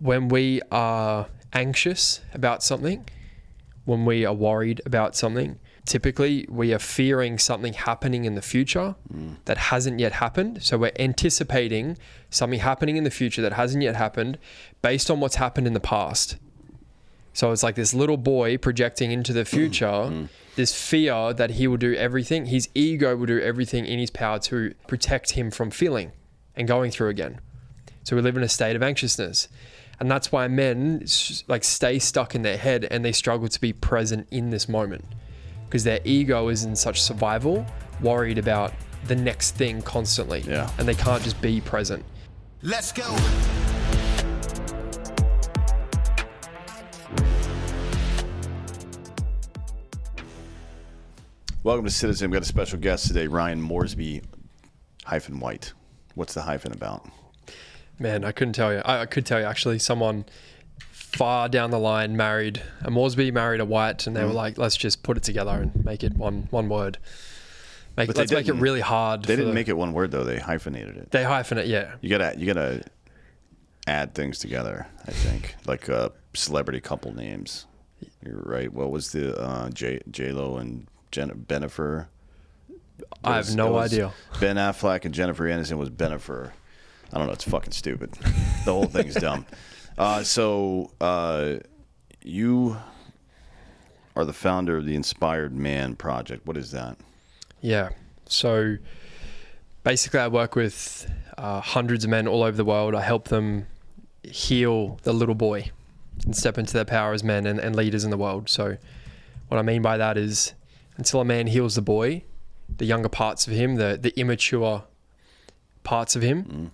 when we are anxious about something, when we are worried about something, typically we are fearing something happening in the future that hasn't yet happened. So we're anticipating something happening in the future that hasn't yet happened based on what's happened in the past. So it's like this little boy projecting into the future, this fear that he will do everything, his ego will do everything in his power to protect him from feeling and going through again. So we live in a state of anxiousness. And that's why men like stay stuck in their head and they struggle to be present in this moment because their ego is in such survival, worried about the next thing constantly. Yeah. And they can't just be present. Let's go. Welcome to Citizen. We've got a special guest today, Ryan Moresby-White. What's the hyphen about? Man, I couldn't tell you. I could tell you actually. Someone far down the line married a Moresby, married a White, and they were like, let's just put it together and make it one word. Let's make it really hard. They didn't make it one word though. They hyphenated it. They hyphenate, yeah. You gotta add things together. I think like celebrity couple names. You're right. What was the J-Lo and Bennifer? I have no idea. Ben Affleck and Jennifer Aniston was Bennifer. I don't know. It's fucking stupid. The whole thing's dumb. So you are the founder of the Inspired Man Project. What is that? Yeah. So basically I work with hundreds of men all over the world. I help them heal the little boy and step into their power as men and leaders in the world. So what I mean by that is until a man heals the boy, the younger parts of him, the immature parts of him,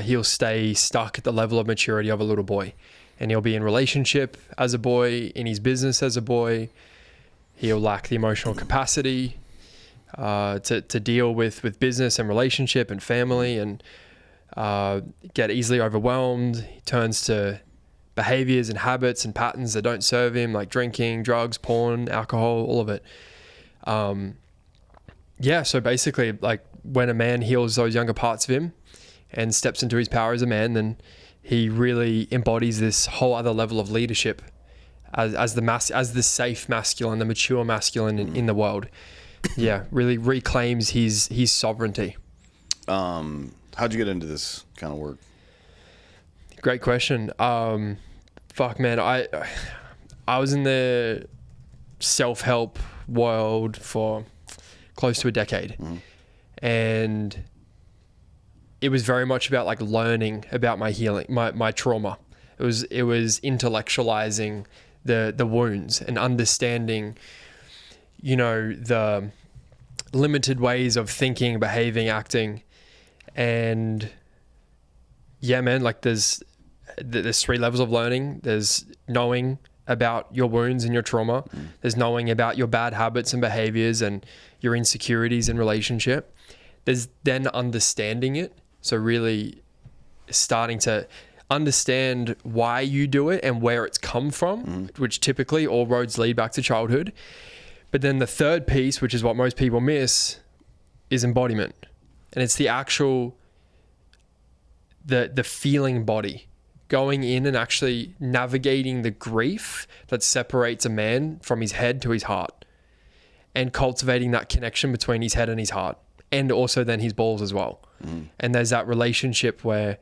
he'll stay stuck at the level of maturity of a little boy. And he'll be in relationship as a boy, in his business as a boy. He'll lack the emotional capacity to deal with business and relationship and family, and get easily overwhelmed. He turns to behaviors and habits and patterns that don't serve him, like drinking, drugs, porn, alcohol, all of it. So basically, like when a man heals those younger parts of him and steps into his power as a man, then he really embodies this whole other level of leadership as the safe masculine, the mature masculine in the world. Yeah, really reclaims his sovereignty. How'd you get into this kind of work? Great question. Fuck, man. I was in the self-help world for close to a decade. And it was very much about like learning about my healing, my trauma. It was intellectualizing the wounds and understanding, the limited ways of thinking, behaving, acting. And yeah, man, like there's 3 levels of learning. There's knowing about your wounds and your trauma. There's knowing about your bad habits and behaviors and your insecurities in relationship. There's then understanding it. So really starting to understand why you do it and where it's come from, which typically all roads lead back to childhood. But then the third piece, which is what most people miss, is embodiment. And it's the actual, the feeling body, going in and actually navigating the grief that separates a man from his head to his heart, and cultivating that connection between his head and his heart, and also then his balls as well. And there's that relationship where,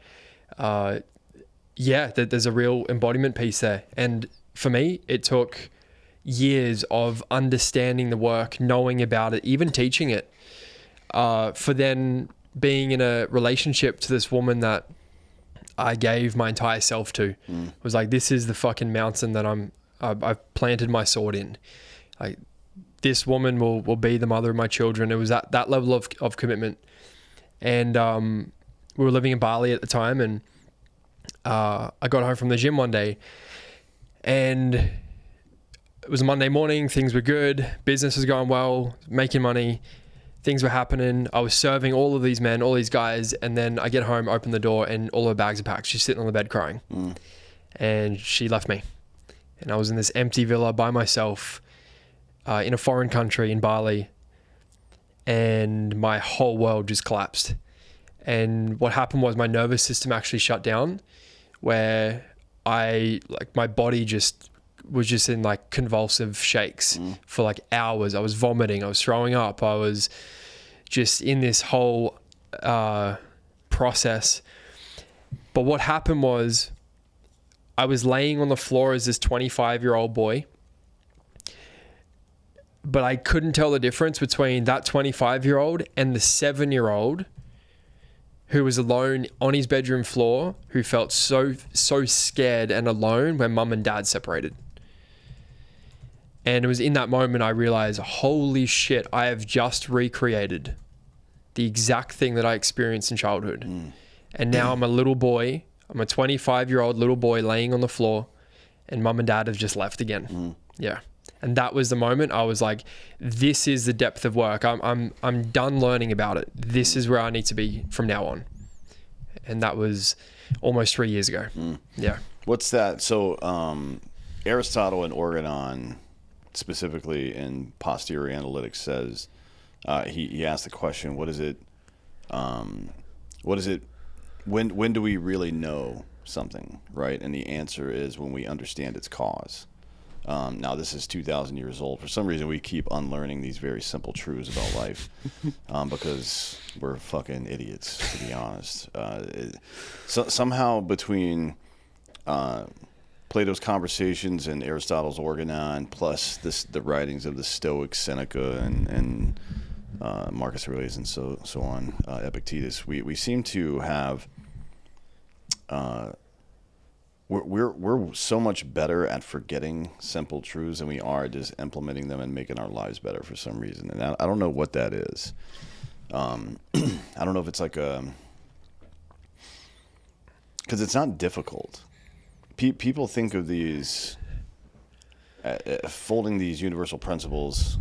there's a real embodiment piece there. And for me, it took years of understanding the work, knowing about it, even teaching it, for then being in a relationship to this woman that I gave my entire self to. It was like, this is the fucking mountain that I've planted my sword in. Like, this woman will be the mother of my children. It was that level of commitment. And we were living in Bali at the time, and I got home from the gym one day, and it was a Monday morning. Things were good. Business was going well, making money. Things were happening. I was serving all of these men, all these guys. And then I get home, open the door, and all her bags are packed. She's sitting on the bed crying. And she left me. And I was in this empty villa by myself in a foreign country in Bali. And my whole world just collapsed. And what happened was my nervous system actually shut down, where my body was just in like convulsive shakes for like hours. I was vomiting, I was throwing up, I was just in this whole process. But what happened was I was laying on the floor as this 25-year-old boy, but I couldn't tell the difference between that 25-year-old and the 7-year-old who was alone on his bedroom floor, who felt so scared and alone when mum and dad separated. And it was in that moment I realized, holy shit, I have just recreated the exact thing that I experienced in childhood. And now I'm a little boy. I'm a 25-year-old little boy laying on the floor, and mum and dad have just left again. Yeah. And that was the moment I was like, this is the depth of work. I'm done learning about it. This is where I need to be from now on. And that was almost 3 years ago. Yeah. What's that? So Aristotle in Organon, specifically in posterior analytics, says he asked the question, what is it when do we really know something, right? And the answer is when we understand its cause. Now this is 2,000 years old. For some reason we keep unlearning these very simple truths about life because we're fucking idiots, to be honest. Somehow between Plato's Conversations and Aristotle's Organon, plus the writings of the Stoics, Seneca and Marcus Aurelius and so on, Epictetus, we seem to have we're so much better at forgetting simple truths than we are just implementing them and making our lives better for some reason. And I don't know what that is. I don't know if it's like because it's not difficult. People think of these folding these universal principles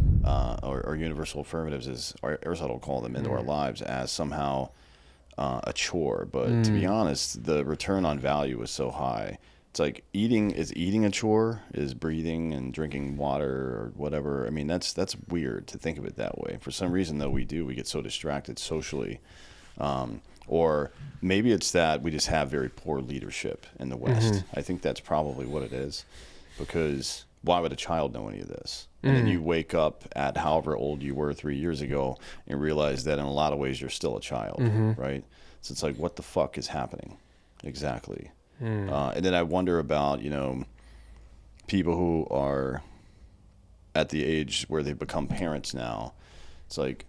or universal affirmatives, as Aristotle called them, into our lives as somehow a chore. But to be honest, the return on value is so high. It's like eating a chore? Is breathing and drinking water or whatever? I mean, that's weird to think of it that way. For some reason, though, we get so distracted socially. Or maybe it's that we just have very poor leadership in the West. I think that's probably what it is, because why would a child know any of this? And then you wake up at however old you were 3 years ago and realize that in a lot of ways you're still a child, right? So it's like, what the fuck is happening exactly? And then I wonder about, people who are at the age where they've become parents now. It's like,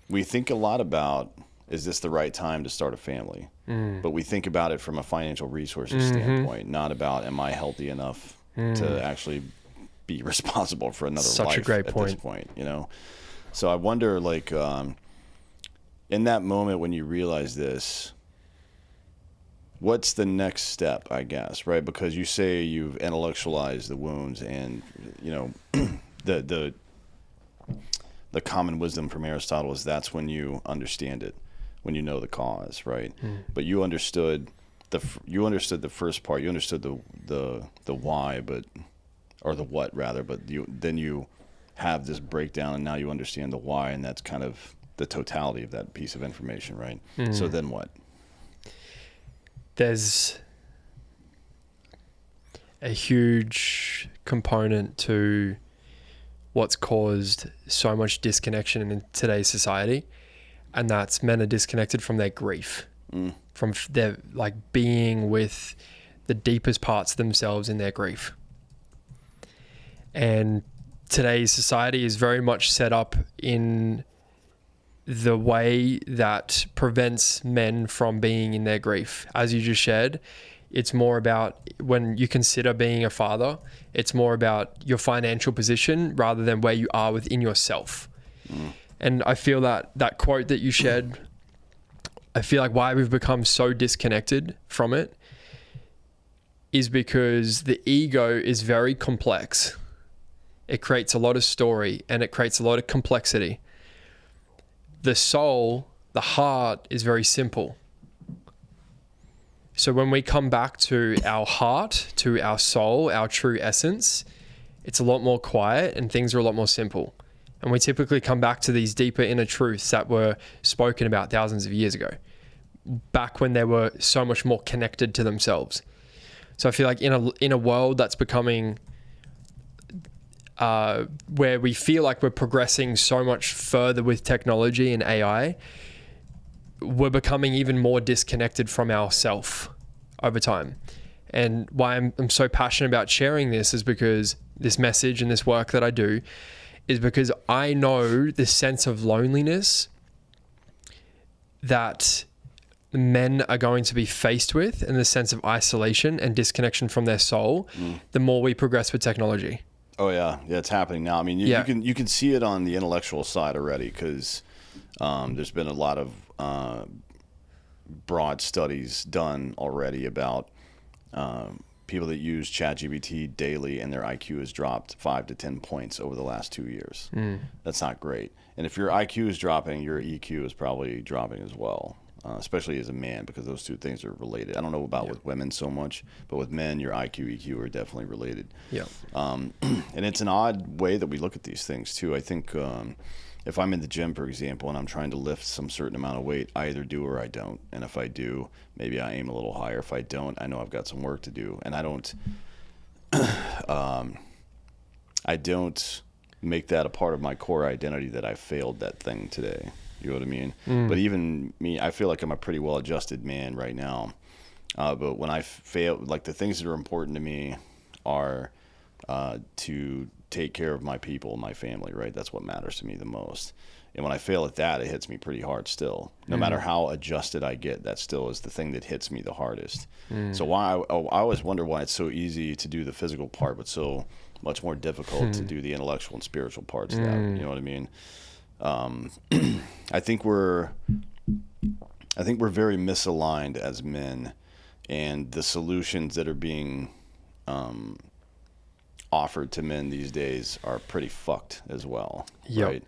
we think a lot about, is this the right time to start a family? But we think about it from a financial resources standpoint, not about, am I healthy enough to actually be responsible for another Such life a great at point. this point, So I wonder, like, in that moment when you realize this, what's the next step, I guess, right? Because you say you've intellectualized the wounds, and, the common wisdom from Aristotle is that's when you understand it, when you know the cause, right? But you understood the first part. You understood the why, or the what rather. But then you have this breakdown, and now you understand the why, and that's kind of the totality of that piece of information, right? So then what? There's a huge component to what's caused so much disconnection in today's society, and that's men are disconnected from their grief, from their being with the deepest parts of themselves in their grief. And today's society is very much set up in the way that prevents men from being in their grief. As you just shared, it's more about, when you consider being a father, it's more about your financial position rather than where you are within yourself. And I feel that quote that you shared, I feel like why we've become so disconnected from it is because the ego is very complex. It creates a lot of story, and it creates a lot of complexity. The soul, the heart, is very simple. So when we come back to our heart, to our soul, our true essence, it's a lot more quiet and things are a lot more simple. And we typically come back to these deeper inner truths that were spoken about thousands of years ago. back when they were so much more connected to themselves. So I feel like in a world that's becoming where we feel like we're progressing so much further with technology and AI, we're becoming even more disconnected from ourself over time. And why I'm so passionate about sharing this is because this message and this work that I do is because I know the sense of loneliness that men are going to be faced with, and the sense of isolation and disconnection from their soul, the more we progress with technology. Oh yeah, it's happening now. I mean, you can see it on the intellectual side already, because there's been a lot of broad studies done already about people that use ChatGPT daily, and their IQ has dropped 5 to 10 points over the last 2 years. That's not great. And if your IQ is dropping, your EQ is probably dropping as well. Especially as a man, because those two things are related. I don't know about with women so much, but with men, your IQ, EQ are definitely related. Yeah. And it's an odd way that we look at these things too. I think if I'm in the gym, for example, and I'm trying to lift some certain amount of weight, I either do or I don't. And if I do, maybe I aim a little higher. If I don't, I know I've got some work to do. And I don't make that a part of my core identity that I failed that thing today. You know what I mean? But even me, I feel like I'm a pretty well-adjusted man right now. But when I fail, like the things that are important to me are to take care of my people and my family, right? That's what matters to me the most. And when I fail at that, it hits me pretty hard still. No matter how adjusted I get, that still is the thing that hits me the hardest. So I always wonder why it's so easy to do the physical part, but so much more difficult to do the intellectual and spiritual parts of that. You know what I mean? I think we're very misaligned as men, and the solutions that are being offered to men these days are pretty fucked as well. Right?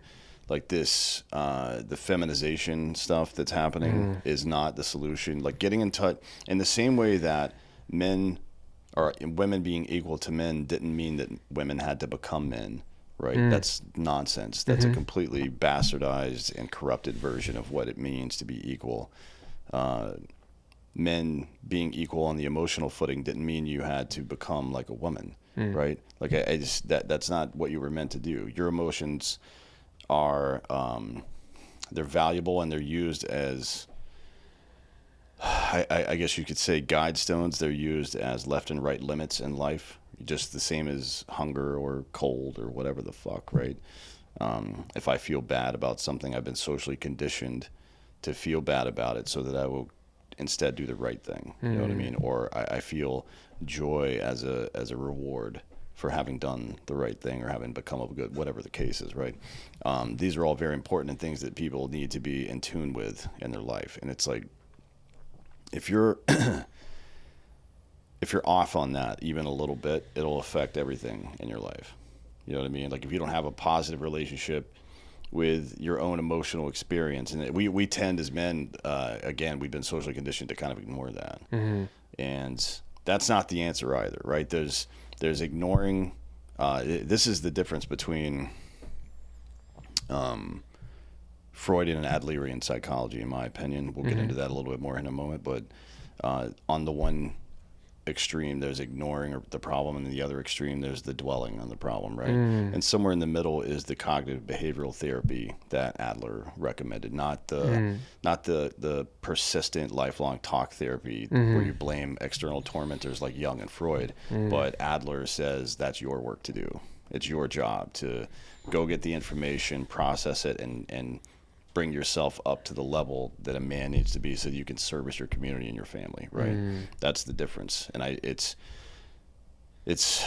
Like this, the feminization stuff that's happening is not the solution. Like getting in touch in the same way that men or women being equal to men didn't mean that women had to become men. Right? That's nonsense. That's a completely bastardized and corrupted version of what it means to be equal. Men being equal on the emotional footing didn't mean you had to become like a woman, right? Like I just that's not what you were meant to do. Your emotions are they're valuable, and they're used as I guess you could say guide stones. They're used as left and right limits in life. Just the same as hunger or cold or whatever the fuck, right? If I feel bad about something, I've been socially conditioned to feel bad about it so that I will instead do the right thing. You know what I mean? Or I feel joy as a reward for having done the right thing or having become a good, whatever the case is, right? These are all very important things that people need to be in tune with in their life. And it's like, if you're if you're off on that even a little bit, it'll affect everything in your life. You know what I mean? Like if you don't have a positive relationship with your own emotional experience, and we tend as men, again, we've been socially conditioned to kind of ignore that. And that's not the answer either, right? There's ignoring, this is the difference between Freudian and Adlerian psychology, in my opinion. We'll get into that a little bit more in a moment, but on the one extreme there's ignoring the problem, and the other extreme there's the dwelling on the problem, right? And somewhere in the middle is the cognitive behavioral therapy that Adler recommended, not the persistent lifelong talk therapy where you blame external tormentors like Jung and Freud. But Adler says that's your work to do. It's your job to go get the information, process it, and bring yourself up to the level that a man needs to be so that you can service your community and your family, right? That's the difference. And it's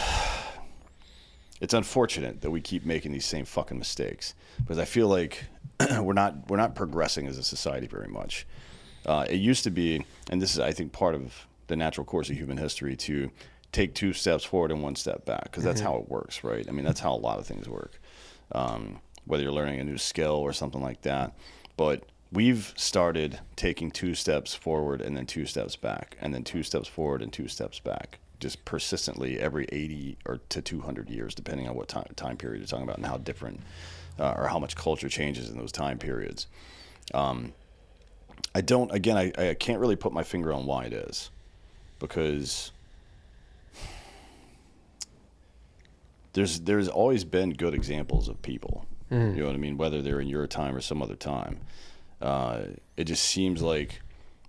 unfortunate that we keep making these same fucking mistakes, because I feel like we're not progressing as a society very much. It used to be, and this is, I think, part of the natural course of human history, to take 2 steps forward and 1 step back, because that's how it works, right? I mean, that's how a lot of things work. Whether you're learning a new skill or something like that. But we've started taking 2 steps forward and then 2 steps back, and then 2 steps forward and 2 steps back, just persistently every 80 or to 200 years, depending on what time period you're talking about, and how different or how much culture changes in those time periods. I don't. Again, I can't really put my finger on why it is, because there's always been good examples of people. You know what I mean? Whether they're in your time or some other time, it just seems like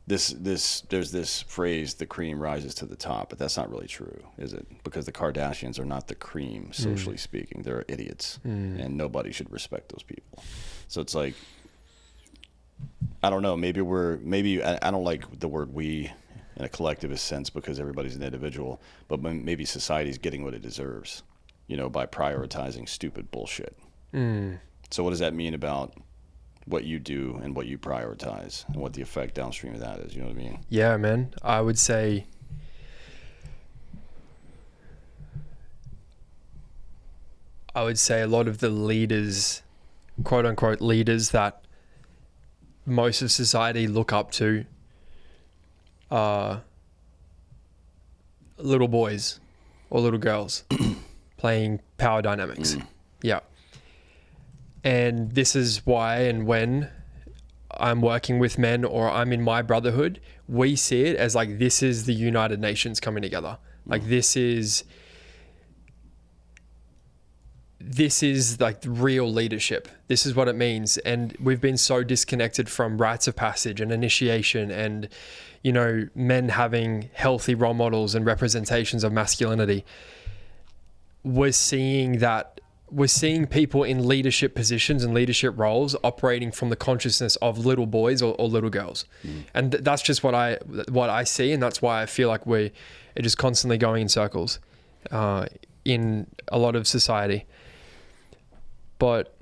there's this phrase, the cream rises to the top, but that's not really true, is it? Because the Kardashians are not the cream, socially speaking. They're idiots, and nobody should respect those people. So it's like, I don't know. Maybe I don't like the word "we" in a collectivist sense, because everybody's an individual, but maybe society's getting what it deserves, by prioritizing stupid bullshit. So what does that mean about what you do and what you prioritize and what the effect downstream of that is? You know what I mean? Yeah, man. I would say a lot of the leaders, quote unquote leaders, that most of society look up to are little boys or little girls playing power dynamics. Yeah. And this is why, and when I'm working with men or I'm in my brotherhood, we see it as like, this is the United Nations coming together. Like this is like real leadership. This is what it means. And we've been so disconnected from rites of passage and initiation and, men having healthy role models and representations of masculinity. We're seeing people in leadership positions and leadership roles operating from the consciousness of little boys or little girls. And that's just what I see. And that's why I feel like we're just constantly going in circles in a lot of society. But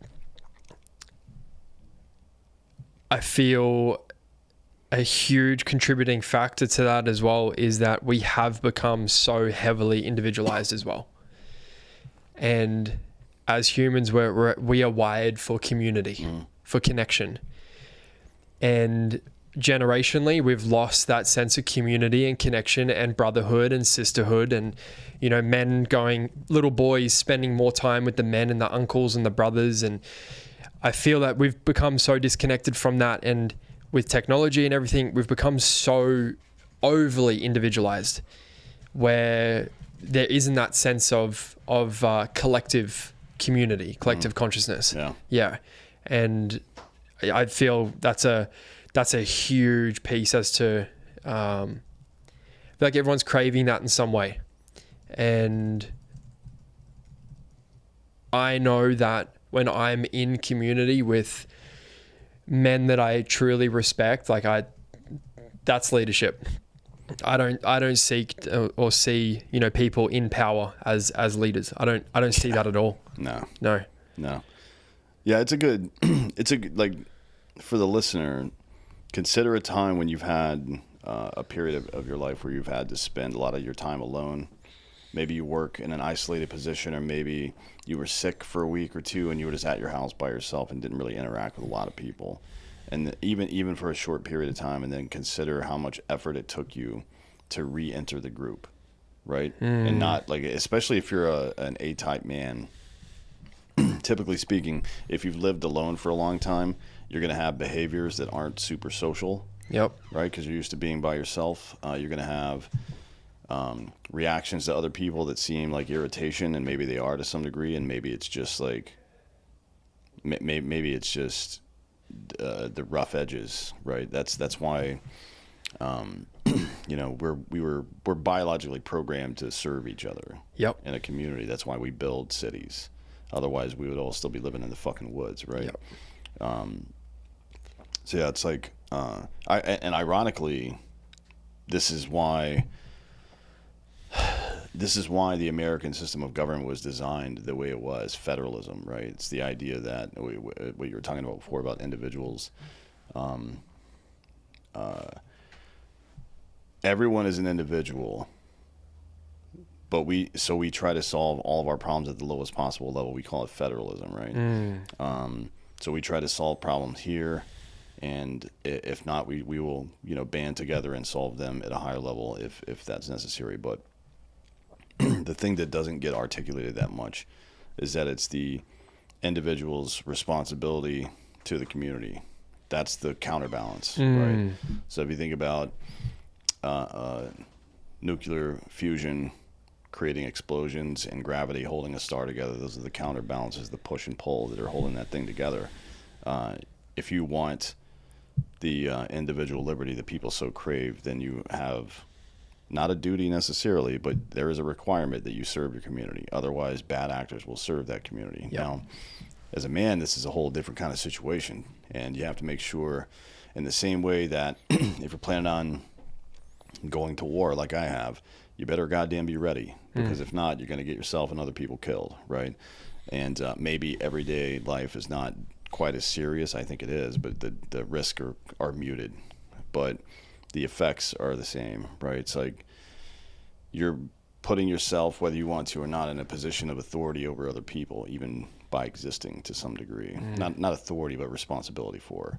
I feel a huge contributing factor to that as well is that we have become so heavily individualized as well. And as humans, we are wired for community, for connection. And generationally, we've lost that sense of community and connection and brotherhood and sisterhood and, little boys spending more time with the men and the uncles and the brothers. And I feel that we've become so disconnected from that. And with technology and everything, we've become so overly individualized where there isn't that sense of collective community, collective consciousness. Yeah. And I feel that's a huge piece as to, I feel like everyone's craving that in some way. And I know that when I'm in community with men that I truly respect, that's leadership. I don't seek or see, people in power as leaders. I don't see that at all. No. Yeah, like, for the listener, consider a time when you've had a period of your life where you've had to spend a lot of your time alone. Maybe you work in an isolated position, or maybe you were sick for a week or two and you were just at your house by yourself and didn't really interact with a lot of people. And even for a short period of time, and then consider how much effort it took you to re-enter the group, right? And not like, especially if you're an A-type man, typically speaking, if you've lived alone for a long time, you're going to have behaviors that aren't super social. Yep. Right? Because you're used to being by yourself. You're going to have reactions to other people that seem like irritation, and maybe they are to some degree, and maybe it's just like, maybe it's just the rough edges, right? That's why, we're biologically programmed to serve each other. Yep. In a community. That's why we build cities. Otherwise, we would all still be living in the fucking woods, right? Yep. So yeah, it's like, and ironically, this is why the American system of government was designed the way it was, federalism, right? It's the idea that what you were talking about before about individuals. Everyone is an individual, but we try to solve all of our problems at the lowest possible level. We call it federalism, right? So we try to solve problems here, and if not, we will band together and solve them at a higher level if that's necessary. But the thing that doesn't get articulated that much is that it's the individual's responsibility to the community, that's the counterbalance, right? So if you think about nuclear fusion creating explosions and gravity holding a star together, those are the counterbalances, the push and pull that are holding that thing together. If you want the individual liberty that people so crave, then you have not a duty necessarily, but there is a requirement that you serve your community. Otherwise, bad actors will serve that community. Yep. Now, as a man, this is a whole different kind of situation, and you have to make sure, in the same way that if you're planning on going to war like I have, you better goddamn be ready, because if not, you're going to get yourself and other people killed, right? And maybe everyday life is not quite as serious. I think it is, but the risks are muted, but the effects are the same, right? It's like you're putting yourself, whether you want to or not, in a position of authority over other people, even by existing to some degree. Not authority, but responsibility for.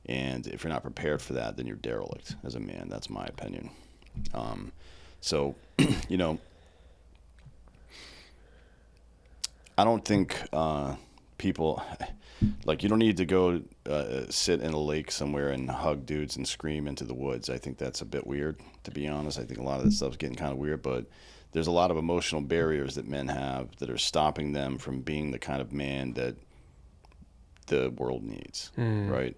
And if you're not prepared for that, then you're derelict as a man. That's my opinion. So, you know, I don't think people, like, you don't need to go sit in a lake somewhere and hug dudes and scream into the woods. I think that's a bit weird, to be honest. I think a lot of this stuff's getting kind of weird, but there's a lot of emotional barriers that men have that are stopping them from being the kind of man that the world needs, right?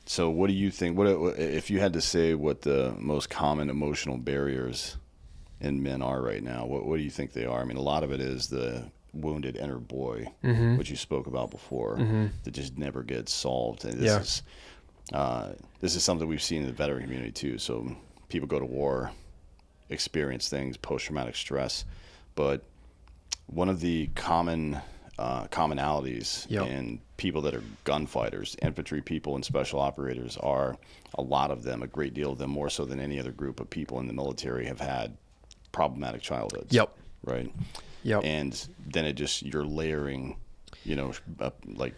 So what do you think, what if you had to say what the most common emotional barriers in men are right now, what do you think they are? I mean, a lot of it is the wounded inner boy, which you spoke about before, that just never gets solved. And this is something we've seen in the veteran community too. So people go to war, experience things, post-traumatic stress, but one of the commonalities in people that are gunfighters, infantry people, and special operators are, a lot of them, a great deal of them, more so than any other group of people in the military, have had problematic childhoods. Right. And then it just, you're layering, you know, like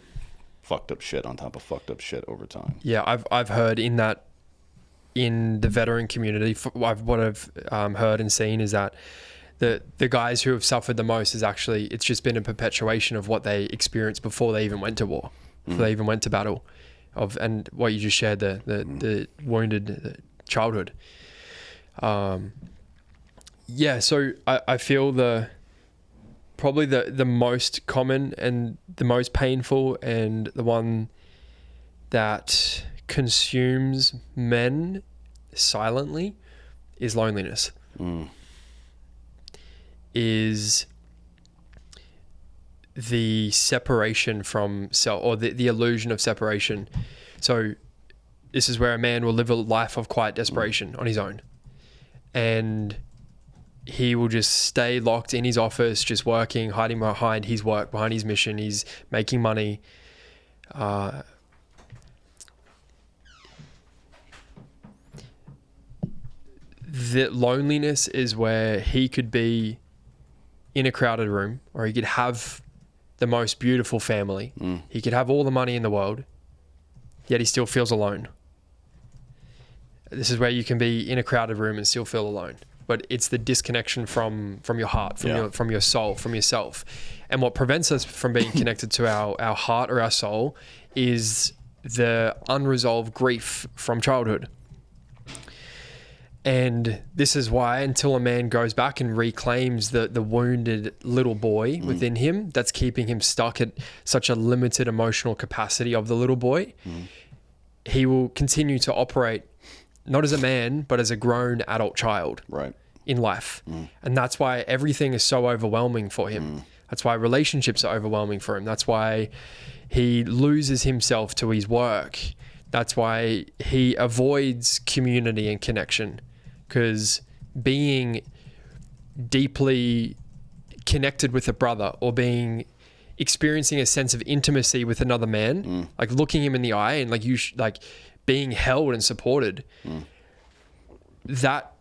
fucked up shit on top of fucked up shit over time. I've heard in the veteran community, what I've heard and seen is that the guys who have suffered the most is actually, it's just been a perpetuation of what they experienced before they even went to war, before they even went to battle, and what you just shared, the wounded childhood. So I feel probably the most common and the most painful and the one that consumes men silently is loneliness. Is the separation from self, or the illusion of separation. So this is where a man will live a life of quiet desperation on his own, and he will just stay locked in his office, just working, hiding behind his work, behind his mission. He's making money. The loneliness is where he could be in a crowded room, or he could have the most beautiful family. He could have all the money in the world, yet he still feels alone. This is where you can be in a crowded room and still feel alone. But it's the disconnection from your heart, from your soul, from yourself. And what prevents us from being connected to our heart or our soul is the unresolved grief from childhood. And this is why, until a man goes back and reclaims the wounded little boy within him that's keeping him stuck at such a limited emotional capacity of the little boy, he will continue to operate not as a man, but as a grown adult child in life. And that's why everything is so overwhelming for him. That's why relationships are overwhelming for him. That's why he loses himself to his work. That's why he avoids community and connection, because being deeply connected with a brother, or experiencing a sense of intimacy with another man, like looking him in the eye and like being held and supported, that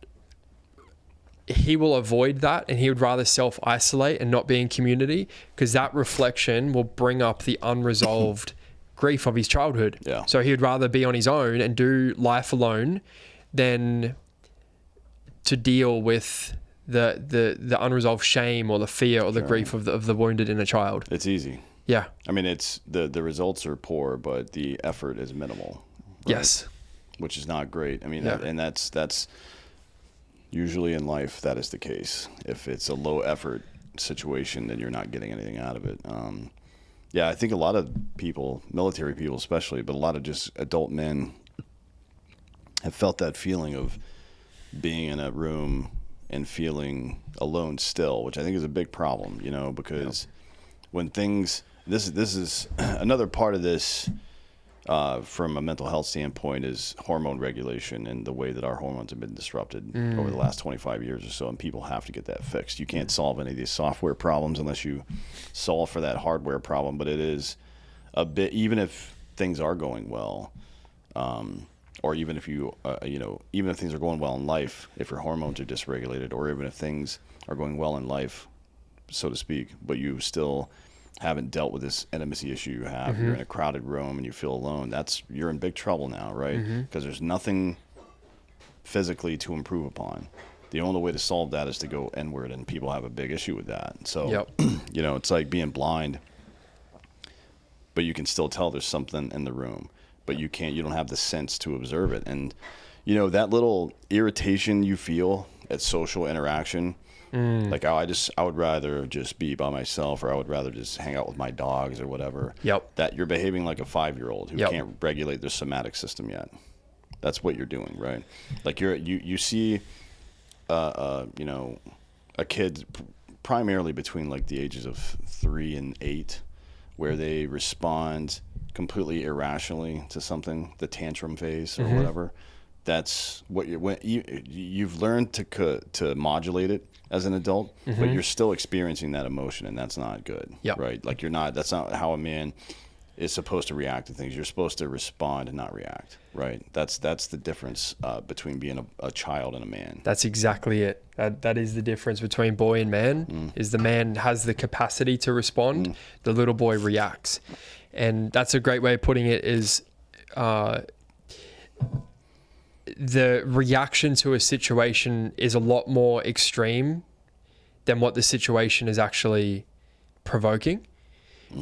he will avoid that, and he would rather self-isolate and not be in community, because that reflection will bring up the unresolved grief of his childhood. So he would rather be on his own and do life alone than to deal with the unresolved shame or the fear or the grief of the wounded inner child. It's easy. Yeah. I mean, it's the results are poor, but the effort is minimal. Right? Yes. Which is not great. I mean, Yeah. that's usually in life that is the case. If it's a low effort situation, then you're not getting anything out of it. Yeah, I think a lot of people, military people especially, but a lot of just adult men have felt that feeling of being in a room and feeling alone still, which I think is a big problem, you know, because when things, this is another part of this from a mental health standpoint is hormone regulation and the way that our hormones have been disrupted over the last 25 years or so, and people have to get that fixed. You can't solve any of these software problems unless you solve for that hardware problem, but it is a bit, even if things are going well, or even if you, even if things are going well in life, if your hormones are dysregulated, or even if things are going well in life, so to speak, but you still haven't dealt with this intimacy issue you have, you're in a crowded room and you feel alone, you're in big trouble now, right? Because there's nothing physically to improve upon. The only way to solve that is to go inward, and people have a big issue with that. So, it's like being blind, but you can still tell there's something in the room, but you don't have the sense to observe it. And, that little irritation you feel at social interaction, like I would rather just be by myself, or I would rather just hang out with my dogs or whatever. That you're behaving like a 5-year-old who can't regulate their somatic system yet. That's what you're doing, right? Like you see, a kid primarily between like the ages of 3 and 8, where they respond completely irrationally to something, the tantrum phase or whatever. That's what you've learned to modulate it as an adult, but you're still experiencing that emotion, and that's not good, right? Like that's not how a man is supposed to react to things. You're supposed to respond and not react, right? That's the difference between being a child and a man. That's exactly it. That is the difference between boy and man, is the man has the capacity to respond, the little boy reacts. And that's a great way of putting it is the reaction to a situation is a lot more extreme than what the situation is actually provoking.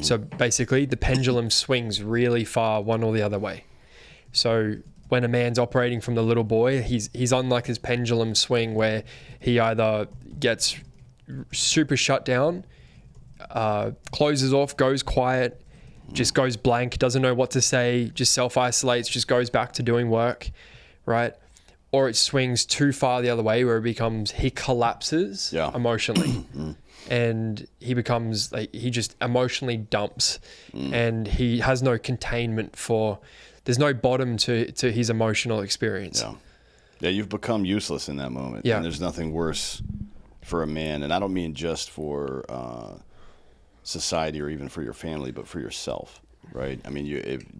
So basically the pendulum swings really far one or the other way. So when a man's operating from the little boy, he's on like his pendulum swing where he either gets super shut down, closes off, goes quiet, just goes blank, doesn't know what to say, just self-isolates, just goes back to doing work, right? Or it swings too far the other way where he collapses emotionally. And he becomes like, he just emotionally dumps, and he has no containment there's no bottom to his emotional experience. Yeah, you've become useless in that moment. And there's nothing worse for a man, and I don't mean just for society or even for your family, but for yourself, right? I mean,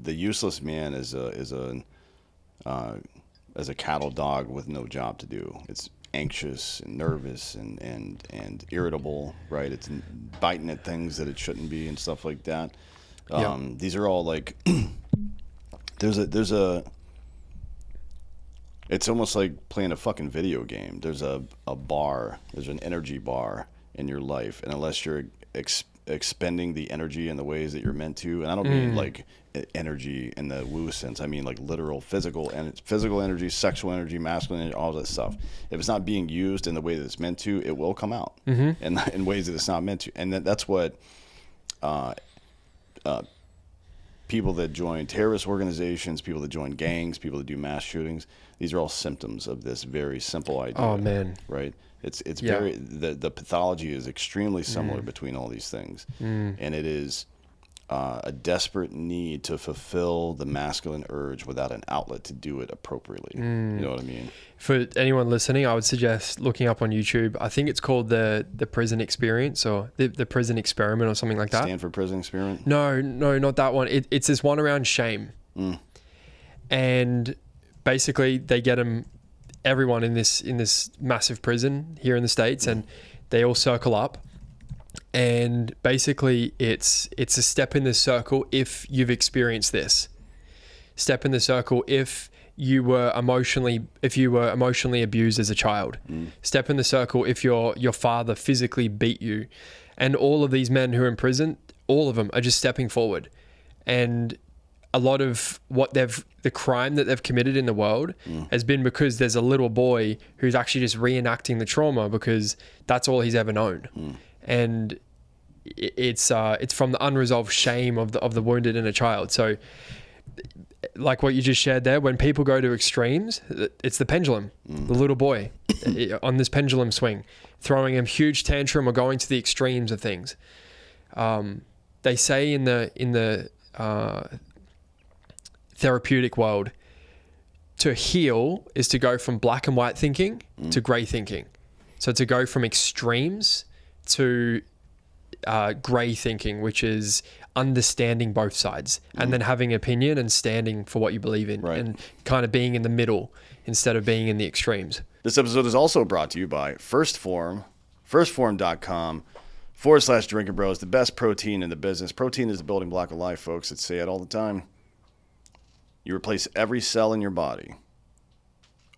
the useless man is a cattle dog with no job to do. It's anxious and nervous and irritable, right? It's biting at things that it shouldn't be and stuff like that. These are all like it's almost like playing a fucking video game. There's an energy bar in your life, and unless you're expending the energy in the ways that you're meant to, and I don't mean like energy in the woo sense, I mean like literal physical energy, sexual energy, masculine energy, all that stuff. If it's not being used in the way that it's meant to, it will come out and in ways that it's not meant to. And that's what people that join terrorist organizations, people that join gangs, people that do mass shootings, these are all symptoms of this very simple idea. Oh man, right? It's very the pathology is extremely similar between all these things, and it is a desperate need to fulfill the masculine urge without an outlet to do it appropriately. You know what I mean? For anyone listening, I would suggest looking up on YouTube. I think it's called the prison experience, or the prison experiment, or something like that. Stanford Prison Experiment? No, not that one. It's this one around shame. And basically they get everyone in this massive prison here in the States, and they all circle up. And basically it's a step in the circle if you've experienced this. Step in the circle if you were emotionally abused as a child. Step in the circle if your father physically beat you. And all of these men who are in prison, all of them are just stepping forward. And a lot of the crime that they've committed in the world has been because there's a little boy who's actually just reenacting the trauma because that's all he's ever known. And it's from the unresolved shame of the wounded inner child. So like what you just shared there, when people go to extremes, it's the pendulum, the little boy on this pendulum swing, throwing a huge tantrum or going to the extremes of things. They say in the therapeutic world, to heal is to go from black and white thinking to gray thinking. So to go from extremes to gray thinking, which is understanding both sides and then having opinion and standing for what you believe in, and kind of being in the middle instead of being in the extremes. This episode is also brought to you by First Form, firstform.com/Drinking Bros, the best protein in the business. Protein is the building block of life, folks. I say it all the time. You replace every cell in your body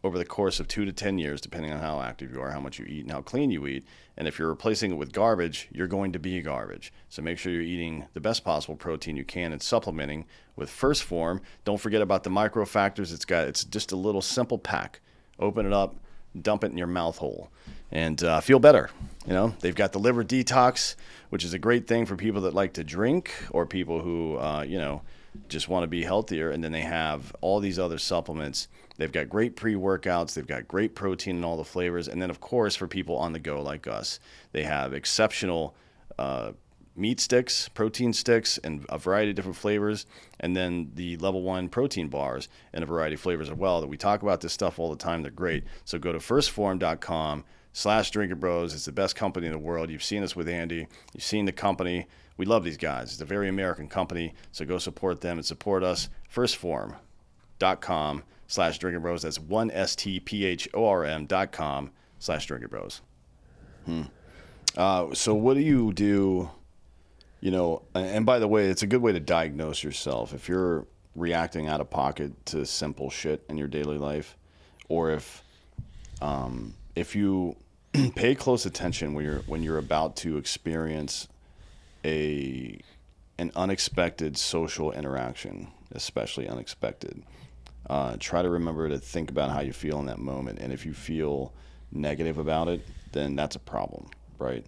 over the course of 2 to 10 years, depending on how active you are, how much you eat, and how clean you eat. And if you're replacing it with garbage, you're going to be garbage. So make sure you're eating the best possible protein you can and supplementing with First Form. Don't forget about the micro factors. It's just a little simple pack. Open it up, dump it in your mouth hole, and feel better. You know, they've got the liver detox, which is a great thing for people that like to drink or people who, just want to be healthier. And then they have all these other supplements. They've got great pre-workouts. They've got great protein in all the flavors. And then, of course, for people on the go like us, they have exceptional meat sticks, protein sticks, and a variety of different flavors. And then the level 1 protein bars in a variety of flavors as well. That we talk about this stuff all the time. They're great. So go to firstform.com/Drinking Bros. It's the best company in the world. You've seen us with Andy. You've seen the company. We love these guys. It's a very American company. So go support them and support us. Firstform.com/Drinking Bros. That's OneStPHORM.com/Drinking Bros. So what do you do? You know, and by the way, it's a good way to diagnose yourself. If you're reacting out of pocket to simple shit in your daily life, or if you pay close attention when you're about to experience an unexpected social interaction, especially unexpected, try to remember to think about how you feel in that moment. And if you feel negative about it, then that's a problem, right?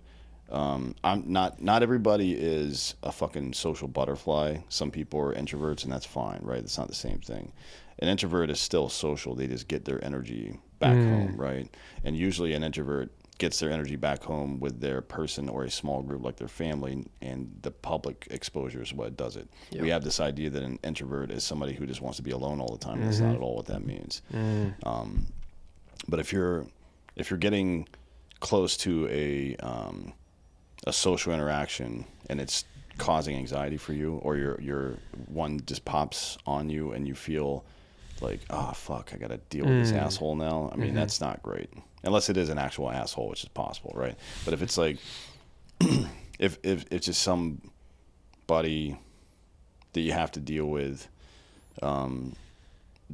Not everybody is a fucking social butterfly. Some people are introverts, and that's fine, right? It's not the same thing. An introvert is still social. They just get their energy back home, right? And usually an introvert gets their energy back home with their person or a small group like their family, and the public exposure is what does it. Yep. We have this idea that an introvert is somebody who just wants to be alone all the time. That's not at all what that means. But if you're getting close to a social interaction and it's causing anxiety for you, or your one just pops on you and you feel like, oh fuck, I gotta deal with this asshole now. I mean, that's not great. Unless it is an actual asshole, which is possible, right? But if it's like, if it's just somebody that you have to deal with,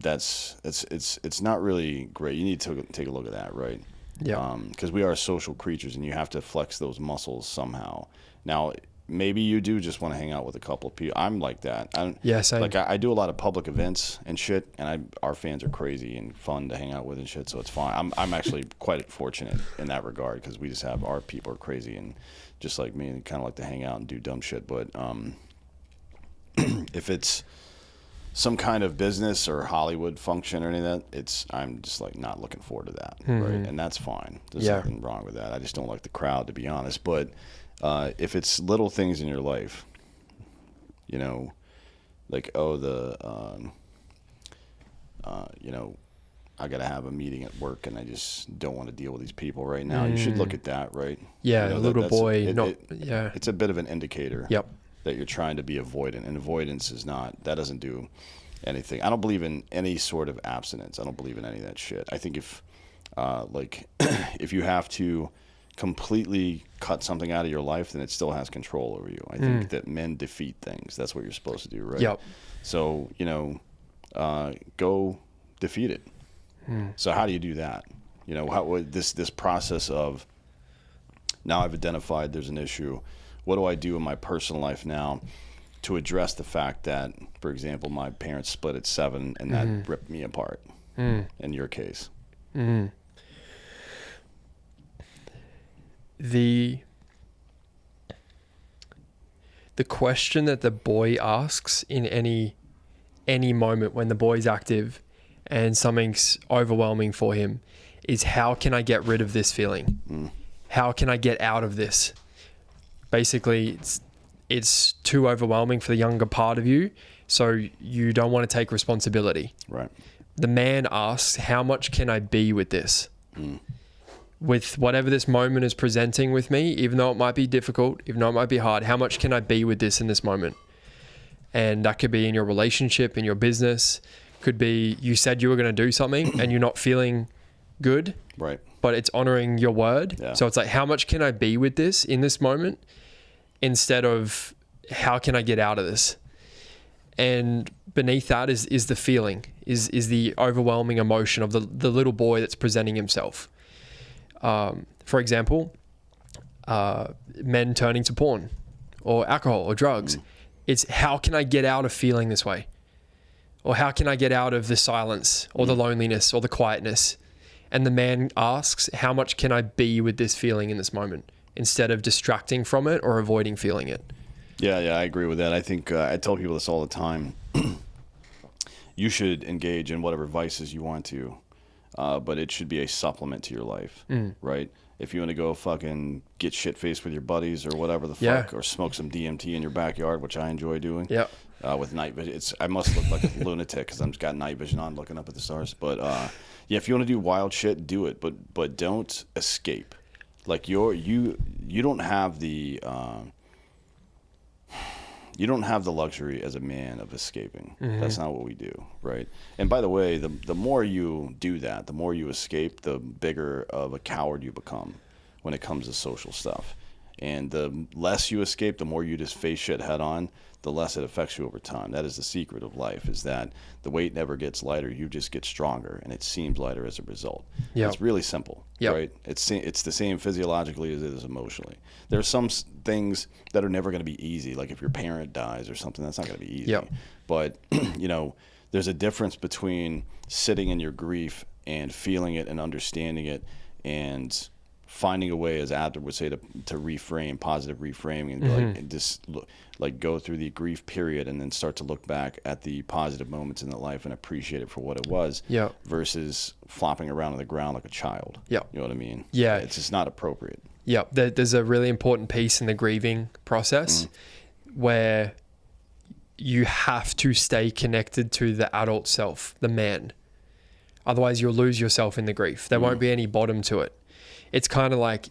it's not really great. You need to take a look at that, right? Yeah. Because we are social creatures, and you have to flex those muscles somehow. Now, maybe you do just want to hang out with a couple of people. I'm like that. Same. Like I do a lot of public events and shit, and our fans are crazy and fun to hang out with and shit, so it's fine. I'm actually quite fortunate in that regard, because we just have our people are crazy and just like me, and kind of like to hang out and do dumb shit. But if it's some kind of business or Hollywood function or any of that, I'm just like not looking forward to that, right? And that's fine. There's nothing wrong with that. I just don't like the crowd, to be honest. But if it's little things in your life, you know, like, I got to have a meeting at work and I just don't want to deal with these people right now. You should look at that, right? Yeah, you know, a little boy. It's a bit of an indicator. Yep. That you're trying to be avoidant, and avoidance that doesn't do anything. I don't believe in any sort of abstinence. I don't believe in any of that shit. I think if you have to completely cut something out of your life, then it still has control over you. I think that men defeat things. That's what you're supposed to do, right? Yep. So, go defeat it. So how do you do that? How would this process of, now I've identified there's an issue, what do I do in my personal life now to address the fact that, for example, my parents split at 7 and that ripped me apart in your case? The question that the boy asks in any moment when the boy's active and something's overwhelming for him is, how can I get rid of this feeling? How can I get out of this? Basically, it's too overwhelming for the younger part of you, so you don't want to take responsibility. Right. The man asks, how much can I be with this? With whatever this moment is presenting with me, even though it might be difficult, even though it might be hard, how much can I be with this in this moment? And that could be in your relationship, in your business. Could be you said you were going to do something and you're not feeling good, right? But it's honoring your word. Yeah. So it's like, how much can I be with this in this moment, instead of how can I get out of this? And beneath that is the feeling, is the overwhelming emotion of the little boy that's presenting himself. For example, men turning to porn or alcohol or drugs. It's, how can I get out of feeling this way? Or how can I get out of the silence or the loneliness or the quietness? And the man asks, how much can I be with this feeling in this moment, instead of distracting from it or avoiding feeling it? Yeah, I agree with that. I think I tell people this all the time. You should engage in whatever vices you want to, but it should be a supplement to your life, right? If you want to go fucking get shit-faced with your buddies or whatever the fuck, or smoke some DMT in your backyard, which I enjoy doing, with night vision. I must look like a lunatic because I've got night vision on looking up at the stars. But yeah, if you want to do wild shit, do it, but don't escape. Like you don't have the luxury as a man of escaping. That's not what we do, right? And by the way, the more you do that, the more you escape, the bigger of a coward you become when it comes to social stuff. And the less you escape, the more you just face shit head on, the less it affects you over time. That is the secret of life, is that the weight never gets lighter, you just get stronger, and it seems lighter as a result. It's really simple, right? It's the same physiologically as it is emotionally. There are some things that are never going to be easy, like if your parent dies or something, that's not going to be easy. But there's a difference between sitting in your grief and feeling it and understanding it and finding a way, as Adler would say, to reframe, positive reframing, and and just go through the grief period and then start to look back at the positive moments in the life and appreciate it for what it was, versus flopping around on the ground like a child. You know what I mean? It's just not appropriate. There's a really important piece in the grieving process where you have to stay connected to the adult self, the man. Otherwise, you'll lose yourself in the grief. There won't be any bottom to it. It's kind of like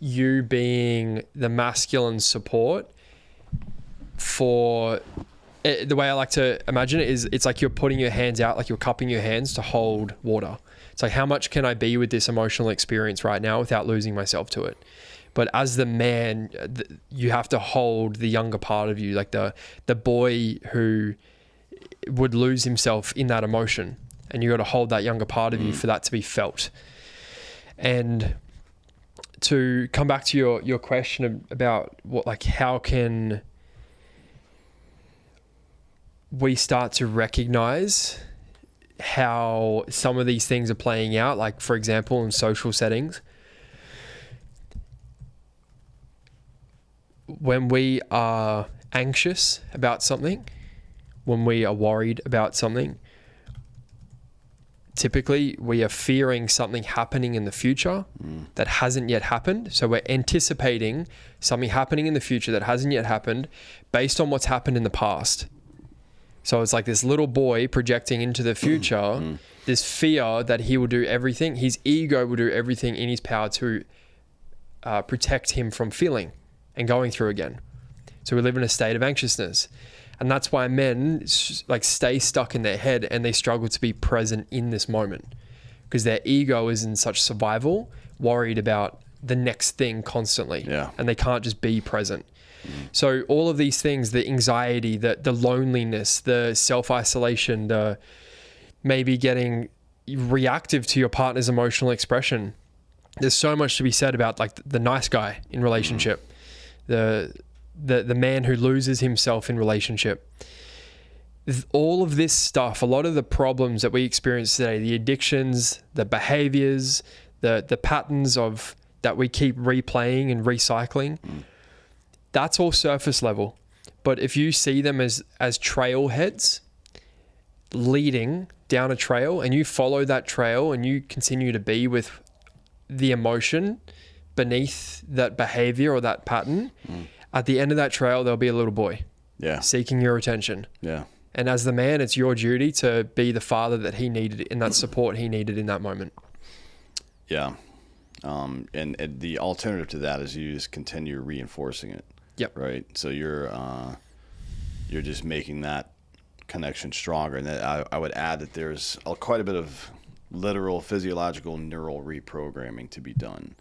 you being the masculine support for the way I like to imagine it is, it's like you're putting your hands out, like you're cupping your hands to hold water. It's like, how much can I be with this emotional experience right now without losing myself to it? But as the man, you have to hold the younger part of you, like the boy who would lose himself in that emotion. And you got to hold that younger part of you for that to be felt. And to come back to your question about how can we start to recognize how some of these things are playing out, like for example, in social settings. When we are anxious about something, when we are worried about something, typically we are fearing something happening in the future that hasn't yet happened. So we're anticipating something happening in the future that hasn't yet happened based on what's happened in the past. So it's like this little boy projecting into the future, this fear that he will do everything, his ego will do everything in his power to protect him from feeling and going through again. So we live in a state of anxiousness. And that's why men stay stuck in their head and they struggle to be present in this moment, because their ego is in such survival, worried about the next thing constantly. And they can't just be present. So all of these things, the anxiety, the loneliness, the self-isolation, the maybe getting reactive to your partner's emotional expression, there's so much to be said about like the nice guy in relationship, the man who loses himself in relationship. All of this stuff, a lot of the problems that we experience today, the addictions, the behaviors, the patterns of that we keep replaying and recycling, that's all surface level. But if you see them as trailheads leading down a trail, and you follow that trail and you continue to be with the emotion beneath that behavior or that pattern, at the end of that trail, there'll be a little boy seeking your attention. Yeah. And as the man, it's your duty to be the father that he needed and that support he needed in that moment. Yeah. And the alternative to that is you just continue reinforcing it. Yep. Right. So you're just making that connection stronger. And I would add that there's quite a bit of literal, physiological, neural reprogramming to be done.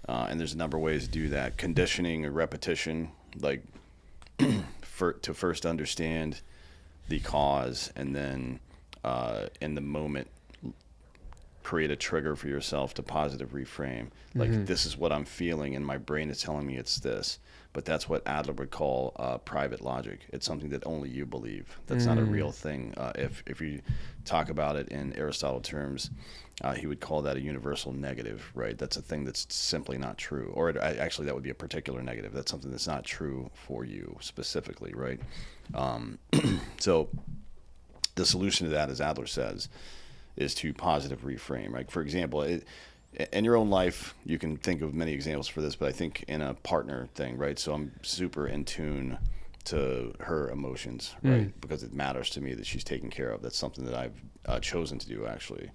And there's a number of ways to do that. Conditioning or repetition, like to first understand the cause, and then in the moment create a trigger for yourself to positive reframe. Like, this is what I'm feeling and my brain is telling me it's this. But that's what Adler would call private logic. It's something that only you believe. That's not a real thing. If you talk about it in Aristotle terms, he would call that a universal negative, right? That's a thing that's simply not true. Or actually, that would be a particular negative. That's something that's not true for you specifically, right? So the solution to that, as Adler says, is to positive reframe. Like, for example, in your own life, you can think of many examples for this, but I think in a partner thing, right? So I'm super in tune to her emotions, right? Because it matters to me that she's taken care of. That's something that I've chosen to do, actually.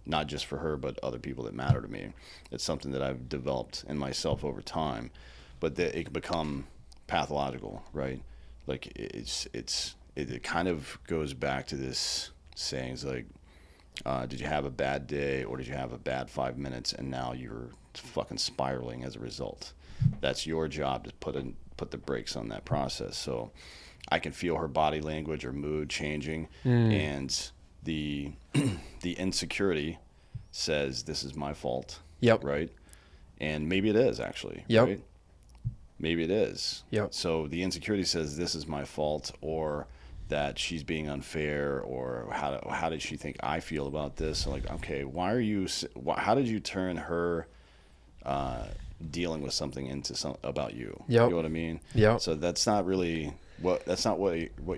Not just for her, but other people that matter to me. It's something that I've developed in myself over time, but that it can become pathological, right? Like it kind of goes back to this sayings like, did you have a bad day or did you have a bad 5 minutes and now you're fucking spiraling as a result? That's your job to put the brakes on that process. So I can feel her body language or mood changing, and the insecurity says this is my fault. Yep. Right? And maybe it is actually. Yep. Right? Maybe it is. Yep. So the insecurity says this is my fault, or that she's being unfair, or how did she think I feel about this? So like, okay, how did you turn her dealing with something into about you? Yep. You know what I mean? Yeah. So that's not really what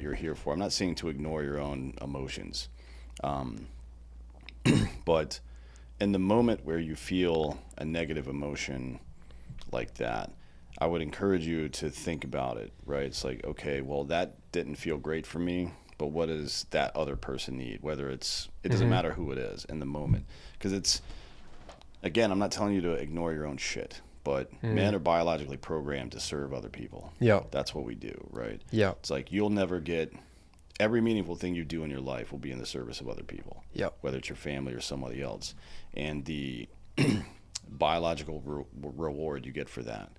you're here for. I'm not saying to ignore your own emotions, but in the moment where you feel a negative emotion like that, I would encourage you to think about it, right? It's like, okay, well, that didn't feel great for me, but what does that other person need? Whether it doesn't matter who it is in the moment. Because again, I'm not telling you to ignore your own shit, but men are biologically programmed to serve other people. Yeah. That's what we do, right? Yeah. It's like you'll never get, every meaningful thing you do in your life will be in the service of other people. Yeah. Whether it's your family or somebody else. And the biological reward you get for that,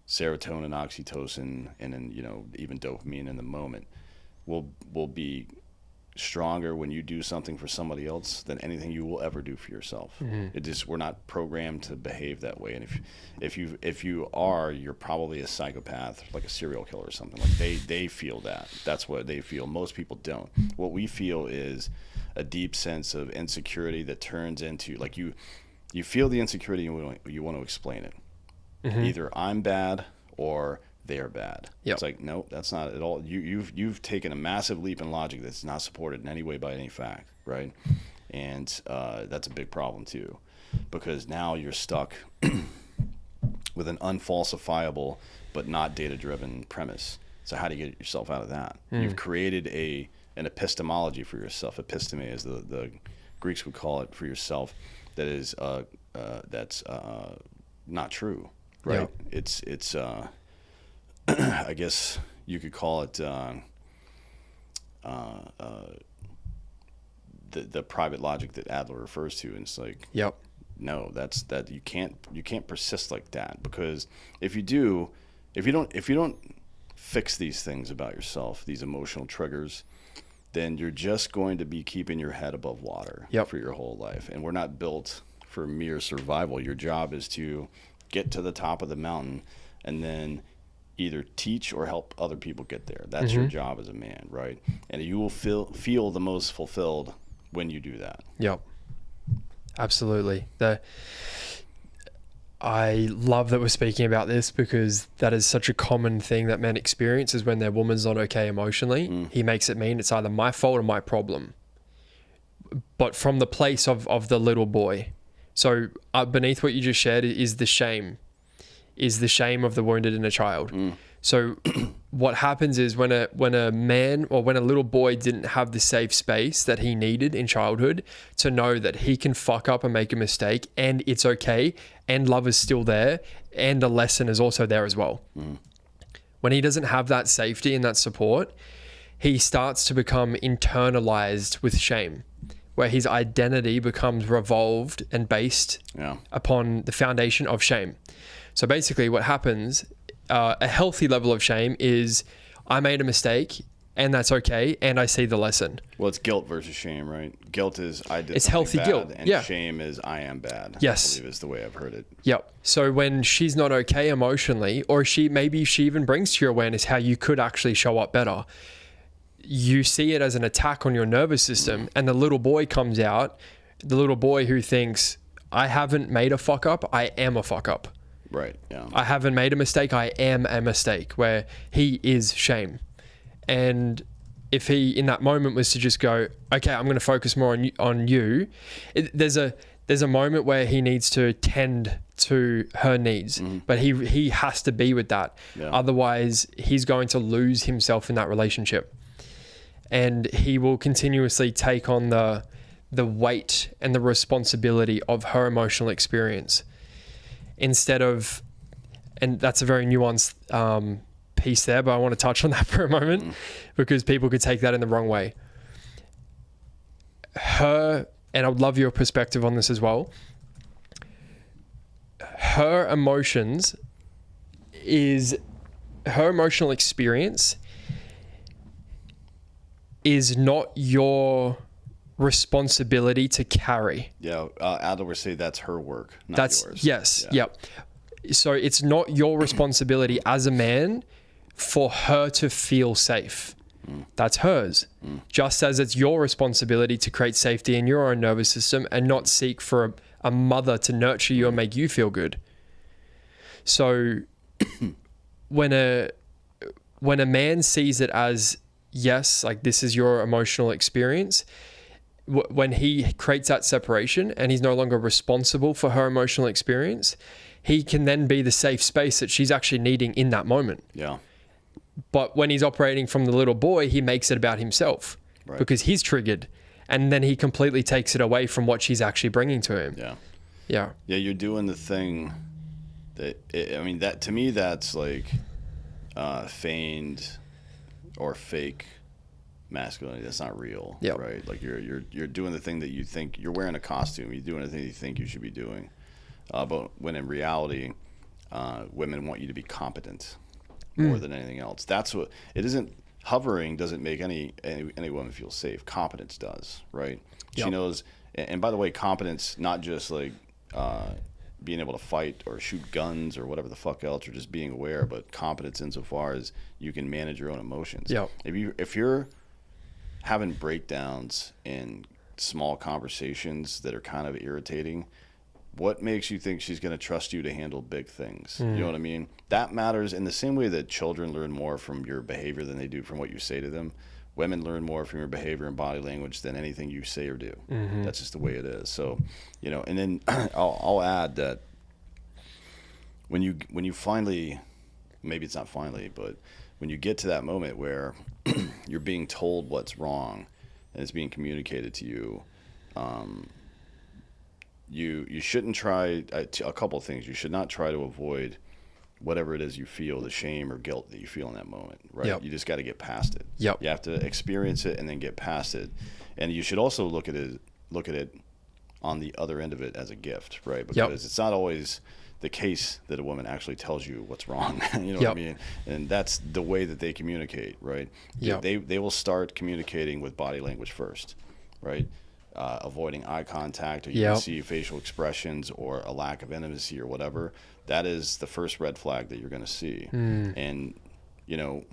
serotonin, oxytocin, and then even dopamine in the moment will be stronger when you do something for somebody else than anything you will ever do for yourself. We're not programmed to behave that way. And if you are, you're probably a psychopath, like a serial killer or something. Like they feel that. That's what they feel. Most people don't. What we feel is a deep sense of insecurity that turns into, like, you feel the insecurity and you want to explain it. Either I'm bad or they're bad. Yep. It's like, no, that's not at all. You've taken a massive leap in logic that's not supported in any way by any fact, right? And that's a big problem too, because now you're stuck with an unfalsifiable but not data-driven premise. So how do you get yourself out of that? You've created an epistemology for yourself. Episteme, as the Greeks would call it, for yourself. That is that's not true. Right. Yeah. It's I guess you could call it the private logic that Adler refers to. And it's like, no, that you can't persist like that, because if you don't fix these things about yourself, these emotional triggers, then you're just going to be keeping your head above water for your whole life. And we're not built for mere survival. Your job is to get to the top of the mountain and then either teach or help other people get there. That's your job as a man, right? And you will feel the most fulfilled when you do that. Yep. Absolutely. I love that we're speaking about this, because that is such a common thing that men experience, is when their woman's not okay emotionally, he makes it mean it's either my fault or my problem. But from the place of the little boy. So beneath what you just shared is the shame of the wounded inner child. So what happens is when a man or when a little boy didn't have the safe space that he needed in childhood to know that he can fuck up and make a mistake and it's okay, and love is still there, and a lesson is also there as well. When he doesn't have that safety and that support, he starts to become internalized with shame, where his identity becomes revolved and based upon the foundation of shame. So basically what happens, a healthy level of shame is, I made a mistake and that's okay, and I see the lesson. Well, it's guilt versus shame, right? Guilt is I did it's something healthy bad, guilt. And shame is I am bad. Yes. I believe is the way I've heard it. Yep. So when she's not okay emotionally, or maybe she even brings to your awareness how you could actually show up better, you see it as an attack on your nervous system, and the little boy comes out, the little boy who thinks, I haven't made a fuck up, I am a fuck up. Right, yeah. I haven't made a mistake, I am a mistake, where he is shame. And if he, in that moment, was to just go, okay, I'm going to focus more on you, there's a moment where he needs to tend to her needs, but he has to be with that. Yeah. Otherwise, he's going to lose himself in that relationship. And he will continuously take on the weight and the responsibility of her emotional experience, instead of, and that's a very nuanced piece there, but I want to touch on that for a moment, because people could take that in the wrong way. And I would love your perspective on this as well. Her emotional experience is not your responsibility to carry. Yeah, Adler would say that's her work, not yours. Yes, yep. So it's not your responsibility as a man for her to feel safe. That's hers. Just as it's your responsibility to create safety in your own nervous system and not seek for a mother to nurture you and make you feel good. So when a man sees it as, yes, like this is your emotional experience, when he creates that separation and he's no longer responsible for her emotional experience, he can then be the safe space that she's actually needing in that moment. Yeah. But when he's operating from the little boy, he makes it about himself, right, because he's triggered, and then he completely takes it away from what she's actually bringing to him. Yeah. Yeah. Yeah. You're doing the thing that to me, that's like feigned or fake masculinity. That's not real. Yep. Right. Like you're doing the thing that you think you're wearing a costume. You're doing the thing you think you should be doing. But when in reality, women want you to be competent more than anything else. That's what it isn't. Hovering doesn't make any woman feel safe. Competence does, right? Yep. She knows. And by the way, competence, not just like being able to fight or shoot guns or whatever the fuck else, or just being aware, but competence insofar as you can manage your own emotions. Yep. If you're having breakdowns in small conversations that are kind of irritating, what makes you think she's going to trust you to handle big things? You know what I mean? That matters in the same way that children learn more from your behavior than they do from what you say to them. Women learn more from your behavior and body language than anything you say or do. That's just the way it is. So, and then I'll add that when you finally, maybe it's not finally, but when you get to that moment where you're being told what's wrong and it's being communicated to you, you shouldn't try a couple of things. You should not try to avoid whatever it is you feel, the shame or guilt that you feel in that moment, right? Yep. You just got to get past it. Yep. You have to experience it and then get past it. And you should also look at it on the other end of it as a gift, right? Because it's not always the case that a woman actually tells you what's wrong. You know what I mean? And that's the way that they communicate, right? Yep. They will start communicating with body language first, right? avoiding eye contact, or you can see facial expressions or a lack of intimacy or whatever, that is the first red flag that you're going to see. And, you know,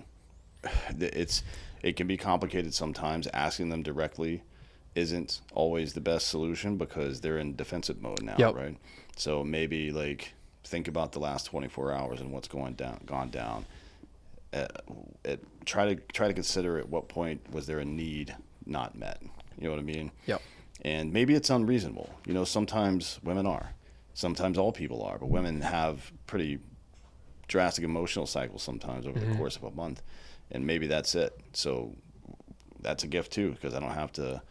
it can be complicated sometimes. Asking them directly isn't always the best solution because they're in defensive mode now, right? So maybe like think about the last 24 hours and what's gone down. Try to consider at what point was there a need not met. You know what I mean? Yep. And maybe it's unreasonable. You know, sometimes women are. Sometimes all people are. But women have pretty drastic emotional cycles sometimes over the course of a month. And maybe that's it. So that's a gift too, because I don't have to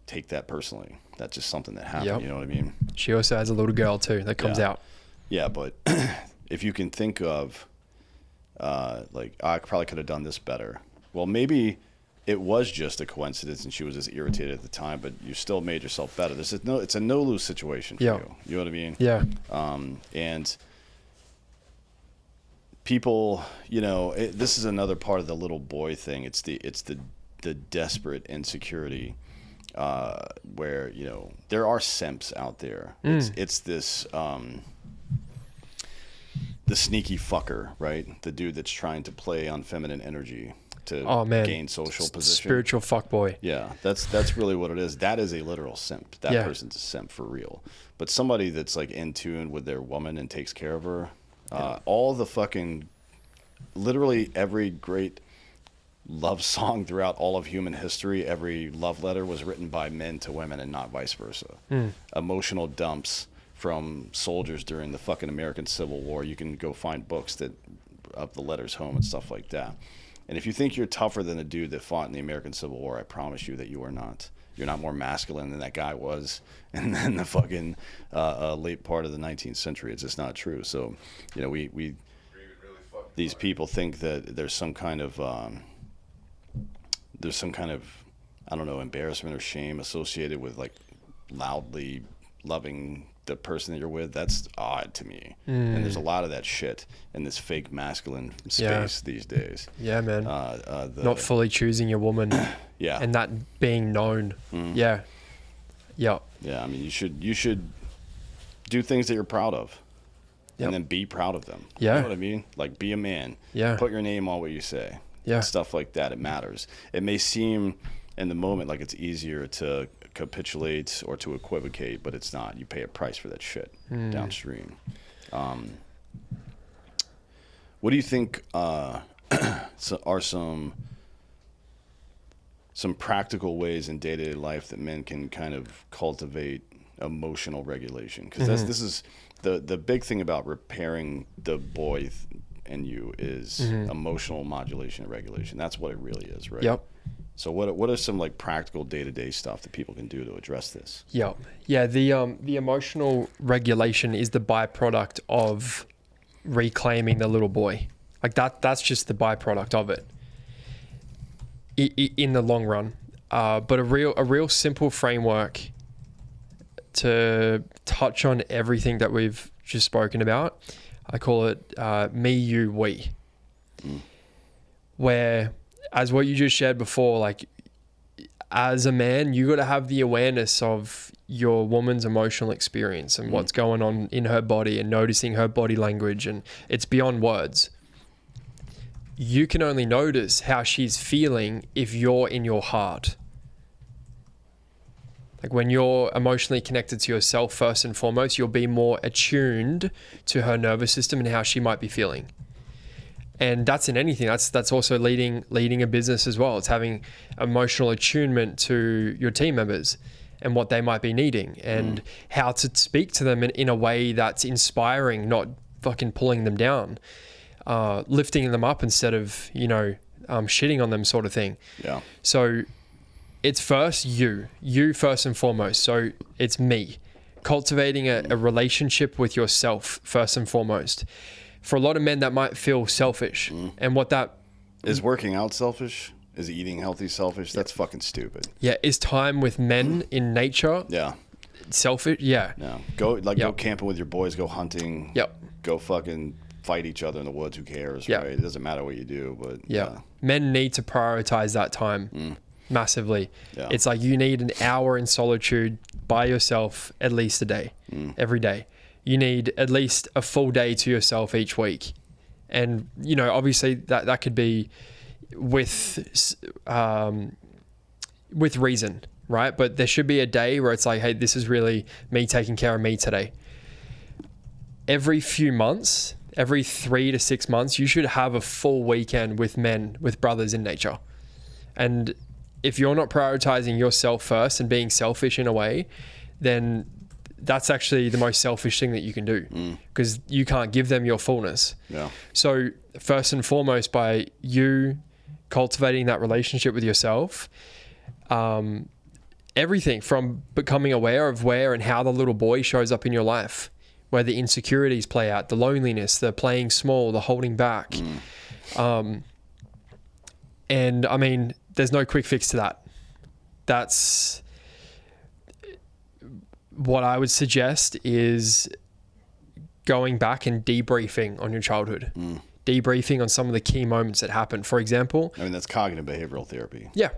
take that personally. That's just something that happened. You know what I mean? She also has a little girl too that comes out. Yeah, but if you can think of, like, I probably could have done this better. Well, maybe it was just a coincidence and she was just irritated at the time, but you still made yourself better. It's a no-lose situation for you. You know what I mean? Yeah. And people, you know, this is another part of the little boy thing. It's the desperate insecurity, where, you know, there are simps out there. It's this, the sneaky fucker, right? The dude that's trying to play on feminine energy to gain social position. Spiritual fuckboy. Yeah, that's really what it is. That is a literal simp. That person's a simp for real. But somebody that's like in tune with their woman and takes care of her, all the fucking, literally every great love song throughout all of human history, every love letter was written by men to women and not vice versa. Emotional dumps from soldiers during the fucking American Civil War. You can go find books that of the letters home and stuff like that. And if you think you're tougher than a dude that fought in the American Civil War, I promise you that you are not. You're not more masculine than that guy was. And then the fucking late part of the 19th century, it's just not true. So, you know, we these people think that there's some kind of I don't know, embarrassment or shame associated with like loudly loving the person that you're with. That's odd to me. And there's a lot of that shit in this fake masculine space these days. Yeah, man. Not fully choosing your woman. And that being known. Yeah. I mean, you should do things that you're proud of. And then be proud of them. You know what I mean? Like, be a man. Put your name on what you say. Stuff like that. It matters. It may seem in the moment like it's easier to capitulate or to equivocate, but it's not. You pay a price for that shit downstream. What do you think are some practical ways in day-to-day life that men can kind of cultivate emotional regulation? Because this is the big thing about repairing the boy in you is emotional modulation and regulation. That's what it really is, right? Yep. So what are some like practical day-to-day stuff that people can do to address this? The emotional regulation is the byproduct of reclaiming the little boy. Like that's just the byproduct of it in the long run. But a real simple framework to touch on everything that we've just spoken about, I call it me, you, we. Where, as what you just shared before, like as a man, you got to have the awareness of your woman's emotional experience and what's going on in her body and noticing her body language, and it's beyond words. You can only notice how she's feeling if you're in your heart. Like when you're emotionally connected to yourself first and foremost, you'll be more attuned to her nervous system and how she might be feeling. And that's in anything. That's also leading a business as well. It's having emotional attunement to your team members and what they might be needing and how to speak to them in a way that's inspiring, not fucking pulling them down, lifting them up instead of, shitting on them sort of thing. Yeah. So it's first you first and foremost. So it's me cultivating a relationship with yourself first and foremost. For a lot of men, that might feel selfish. And what that... Is working out selfish? Is eating healthy selfish? That's fucking stupid. Yeah. Is time with men in nature selfish? Yeah. No. Go camping with your boys, go hunting. Go fucking fight each other in the woods. Who cares, right? It doesn't matter what you do, but... Men need to prioritize that time. massively. Yeah. It's like you need an hour in solitude by yourself at least a day, every day. You need at least a full day to yourself each week. And, you know, obviously that could be with reason, right? But there should be a day where it's like, hey, this is really me taking care of me today. Every few months, every 3 to 6 months, you should have a full weekend with brothers in nature. And if you're not prioritizing yourself first and being selfish in a way, then that's actually the most selfish thing that you can do, because you can't give them your fullness. Yeah. So first and foremost, by you cultivating that relationship with yourself, everything from becoming aware of where and how the little boy shows up in your life, where the insecurities play out, the loneliness, the playing small, the holding back. And I mean, there's no quick fix to that. That's what I would suggest, is going back and debriefing on your childhood, debriefing on some of the key moments that happened. For example, I mean, that's cognitive behavioral therapy. Yeah.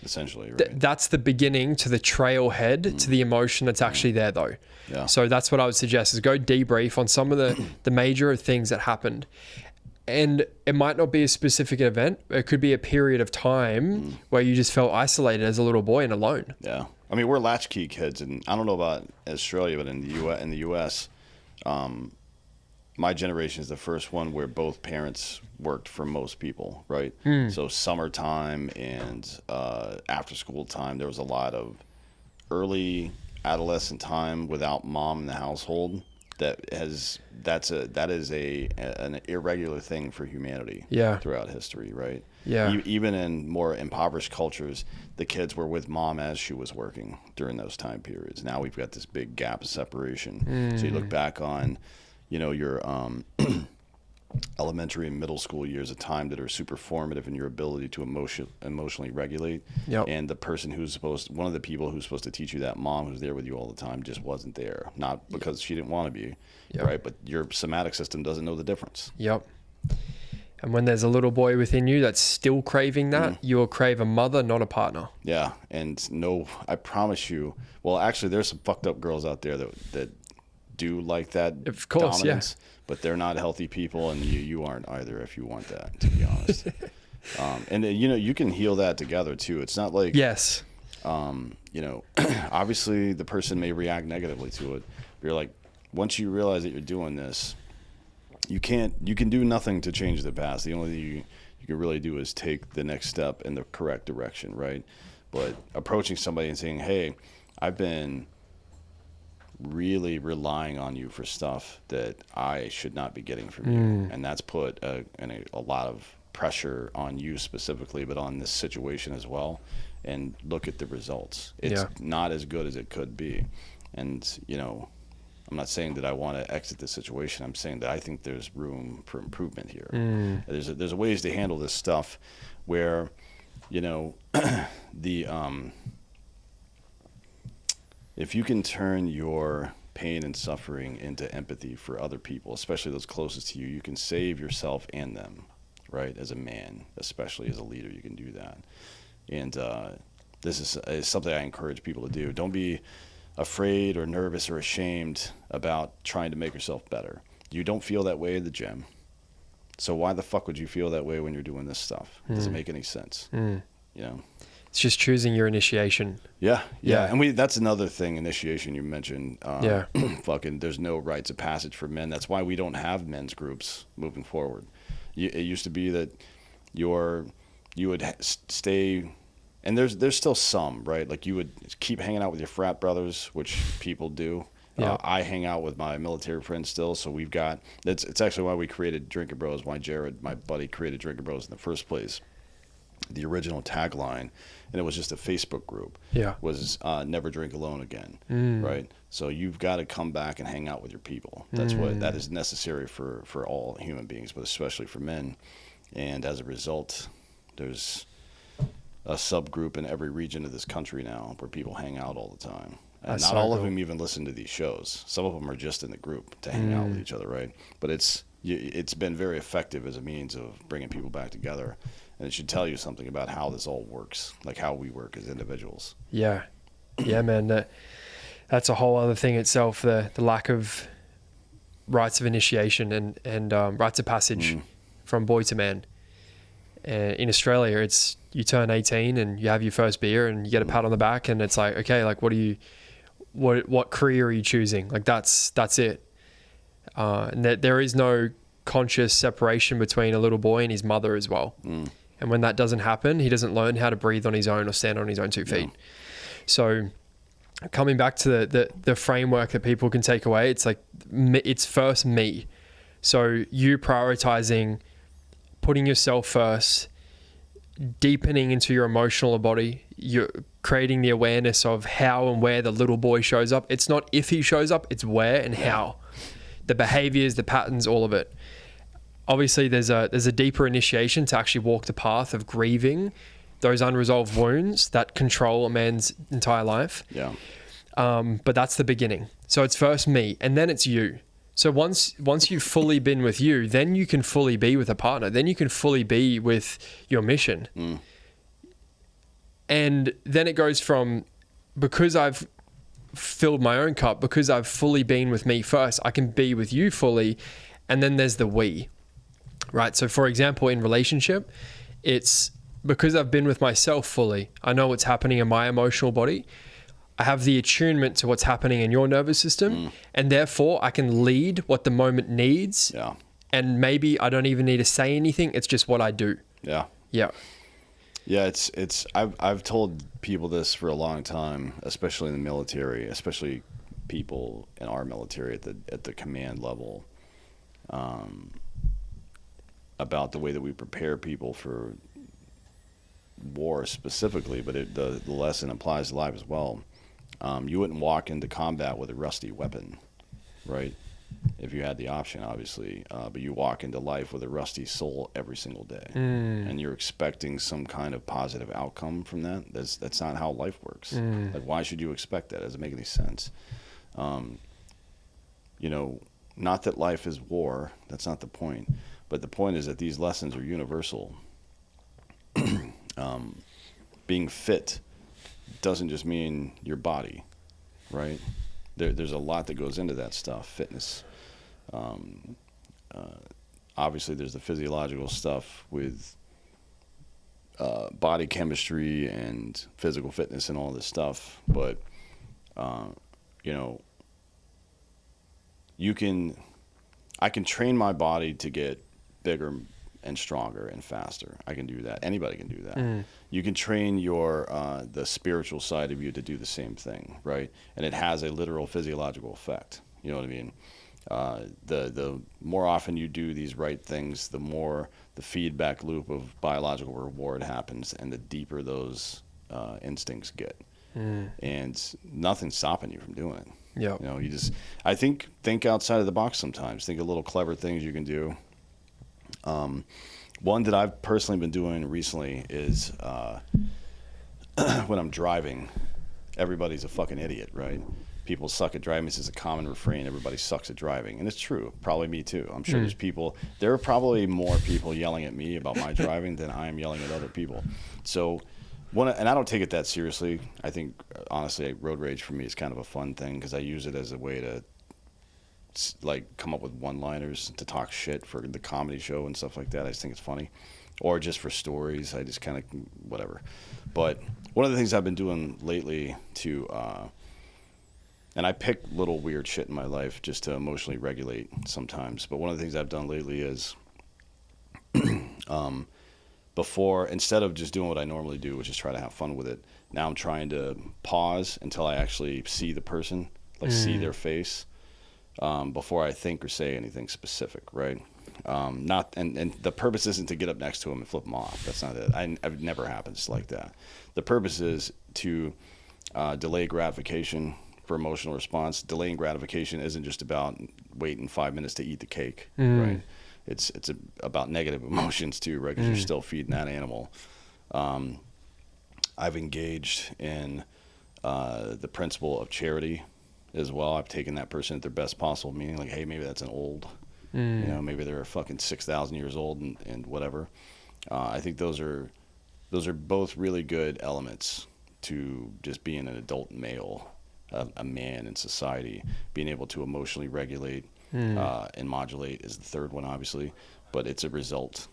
Essentially, right? That's the beginning to the trailhead to the emotion that's actually there, though. Yeah. So that's what I would suggest, is go debrief on some of the major things that happened. And it might not be a specific event. It could be a period of time where you just felt isolated as a little boy and alone. Yeah. I mean, we're latchkey kids, and I don't know about Australia, but in the US, my generation is the first one where both parents worked for most people, right? So summertime and after school time, there was a lot of early adolescent time without mom in the household. That is an irregular thing for humanity throughout history, right? Yeah. Even in more impoverished cultures, the kids were with mom as she was working during those time periods. Now we've got this big gap of separation. So you look back on, you know, your elementary and middle school years of time that are super formative in your ability to emotionally regulate. Yep. And the person one of the people who's supposed to teach you that, mom who's there with you all the time, just wasn't there. Not because she didn't want to be, right? But your somatic system doesn't know the difference. Yep. And when there's a little boy within you that's still craving that, you'll crave a mother, not a partner. Yeah. And no, I promise you, well, actually there's some fucked up girls out there that do like that, of course, dominance, but they're not healthy people, and you aren't either if you want that, to be honest. And you know, you can heal that together too. It's not like, yes, you know, obviously the person may react negatively to it, but you're like, once you realize that you're doing this, you can do nothing to change the past. The only thing you can really do is take the next step in the correct direction, right? But approaching somebody and saying, hey, I've been really relying on you for stuff that I should not be getting from you, and that's put a lot of pressure on you specifically, but on this situation as well. And look at the results. It's not as good as it could be. And you know, I'm not saying that I want to exit the situation. I'm saying that I think there's room for improvement here. There's ways to handle this stuff where, you know, if you can turn your pain and suffering into empathy for other people, especially those closest to you, you can save yourself and them, right? As a man, especially as a leader, you can do that. And this is something I encourage people to do. Don't be afraid or nervous or ashamed about trying to make yourself better. You don't feel that way at the gym. So why the fuck would you feel that way when you're doing this stuff? It doesn't make any sense. You know? It's just choosing your initiation. Yeah. And that's another thing, initiation, you mentioned. Fucking, there's no rites of passage for men. That's why we don't have men's groups moving forward. It used to be that you would stay, and there's still some, right? Like you would keep hanging out with your frat brothers, which people do. I hang out with my military friends still, so we've got, it's actually why we created Drinking Bros, why Jared, my buddy, created Drinking Bros in the first place. The original tagline, and it was just a Facebook group, was never drink alone again, right? So you've got to come back and hang out with your people. That is necessary for all human beings, but especially for men. And as a result, there's a subgroup in every region of this country now where people hang out all the time. And not all of them even listen to these shows. Some of them are just in the group to hang out with each other, right? But it's been very effective as a means of bringing people back together. And it should tell you something about how this all works, like how we work as individuals. Yeah. Yeah, man. That's a whole other thing itself, the lack of rites of initiation and rites of passage from boy to man. In Australia, it's you turn 18 and you have your first beer and you get a pat on the back, and it's like, okay, like what career are you choosing? Like that's it. And there is no conscious separation between a little boy and his mother as well. And when that doesn't happen, he doesn't learn how to breathe on his own or stand on his own 2 feet. So coming back to the framework that people can take away, it's like, it's first me. So you prioritizing, putting yourself first, deepening into your emotional body, you're creating the awareness of how and where the little boy shows up. It's not if he shows up, it's where and how. The behaviors, the patterns, all of it. Obviously, there's a deeper initiation to actually walk the path of grieving those unresolved wounds that control a man's entire life. Yeah. But that's the beginning. So it's first me, and then it's you. So once you've fully been with you, then you can fully be with a partner. Then you can fully be with your mission. And then it goes from, because I've filled my own cup, because I've fully been with me first, I can be with you fully. And then there's the we, right? So for example, in relationship, it's because I've been with myself fully. I know what's happening in my emotional body. I have the attunement to what's happening in your nervous system, and therefore I can lead what the moment needs. Yeah. And maybe I don't even need to say anything. It's just what I do. Yeah. Yeah. Yeah, I've told people this for a long time, especially in the military, especially people in our military at the command level, about the way that we prepare people for war specifically, but the lesson applies to life as well. You wouldn't walk into combat with a rusty weapon, right? If you had the option, obviously, but you walk into life with a rusty soul every single day, and you're expecting some kind of positive outcome from that. That's not how life works. Like, why should you expect that? It doesn't make any sense. Not that life is war. That's not the point. But the point is that these lessons are universal. Being fit doesn't just mean your body, right? There's a lot that goes into that stuff, fitness. Obviously, there's the physiological stuff with body chemistry and physical fitness and all this stuff. But, I can train my body to get bigger and stronger and faster. I can do that. Anybody can do that. You can train the spiritual side of you to do the same thing, right? And it has a literal physiological effect. You know what I mean? The more often you do these right things, the more the feedback loop of biological reward happens, and the deeper those instincts get. And nothing's stopping you from doing it. Yeah. You just, I think outside of the box sometimes. Think of little clever things you can do. One that I've personally been doing recently is when I'm driving, everybody's a fucking idiot, right? People suck at driving. This is a common refrain. Everybody sucks at driving. And it's true. Probably me too. I'm sure there are probably more people yelling at me about my driving than I am yelling at other people. So, and I don't take it that seriously. I think, honestly, road rage for me is kind of a fun thing because I use it as a way to come up with one-liners to talk shit for the comedy show and stuff like that. I just think it's funny. Or just for stories. I just kind of, whatever. But one of the things I've been doing lately and I pick little weird shit in my life just to emotionally regulate sometimes. But one of the things I've done lately is instead of just doing what I normally do, which is try to have fun with it, now I'm trying to pause until I actually see the person, see their face. Before I think or say anything specific, right? And the purpose isn't to get up next to him and flip him off. That's not it. I've never happens like that. The purpose is to delay gratification for emotional response. Delaying gratification isn't just about waiting 5 minutes to eat the cake, right? It's about negative emotions too, right? Because you're still feeding that animal. I've engaged in the principle of charity as well. I've taken that person at their best possible meaning, like, hey, maybe that's an old, maybe they're fucking 6,000 years old and whatever. I think those are both really good elements to just being an adult male, a man in society. Being able to emotionally regulate and modulate is the third one, obviously, but it's a result,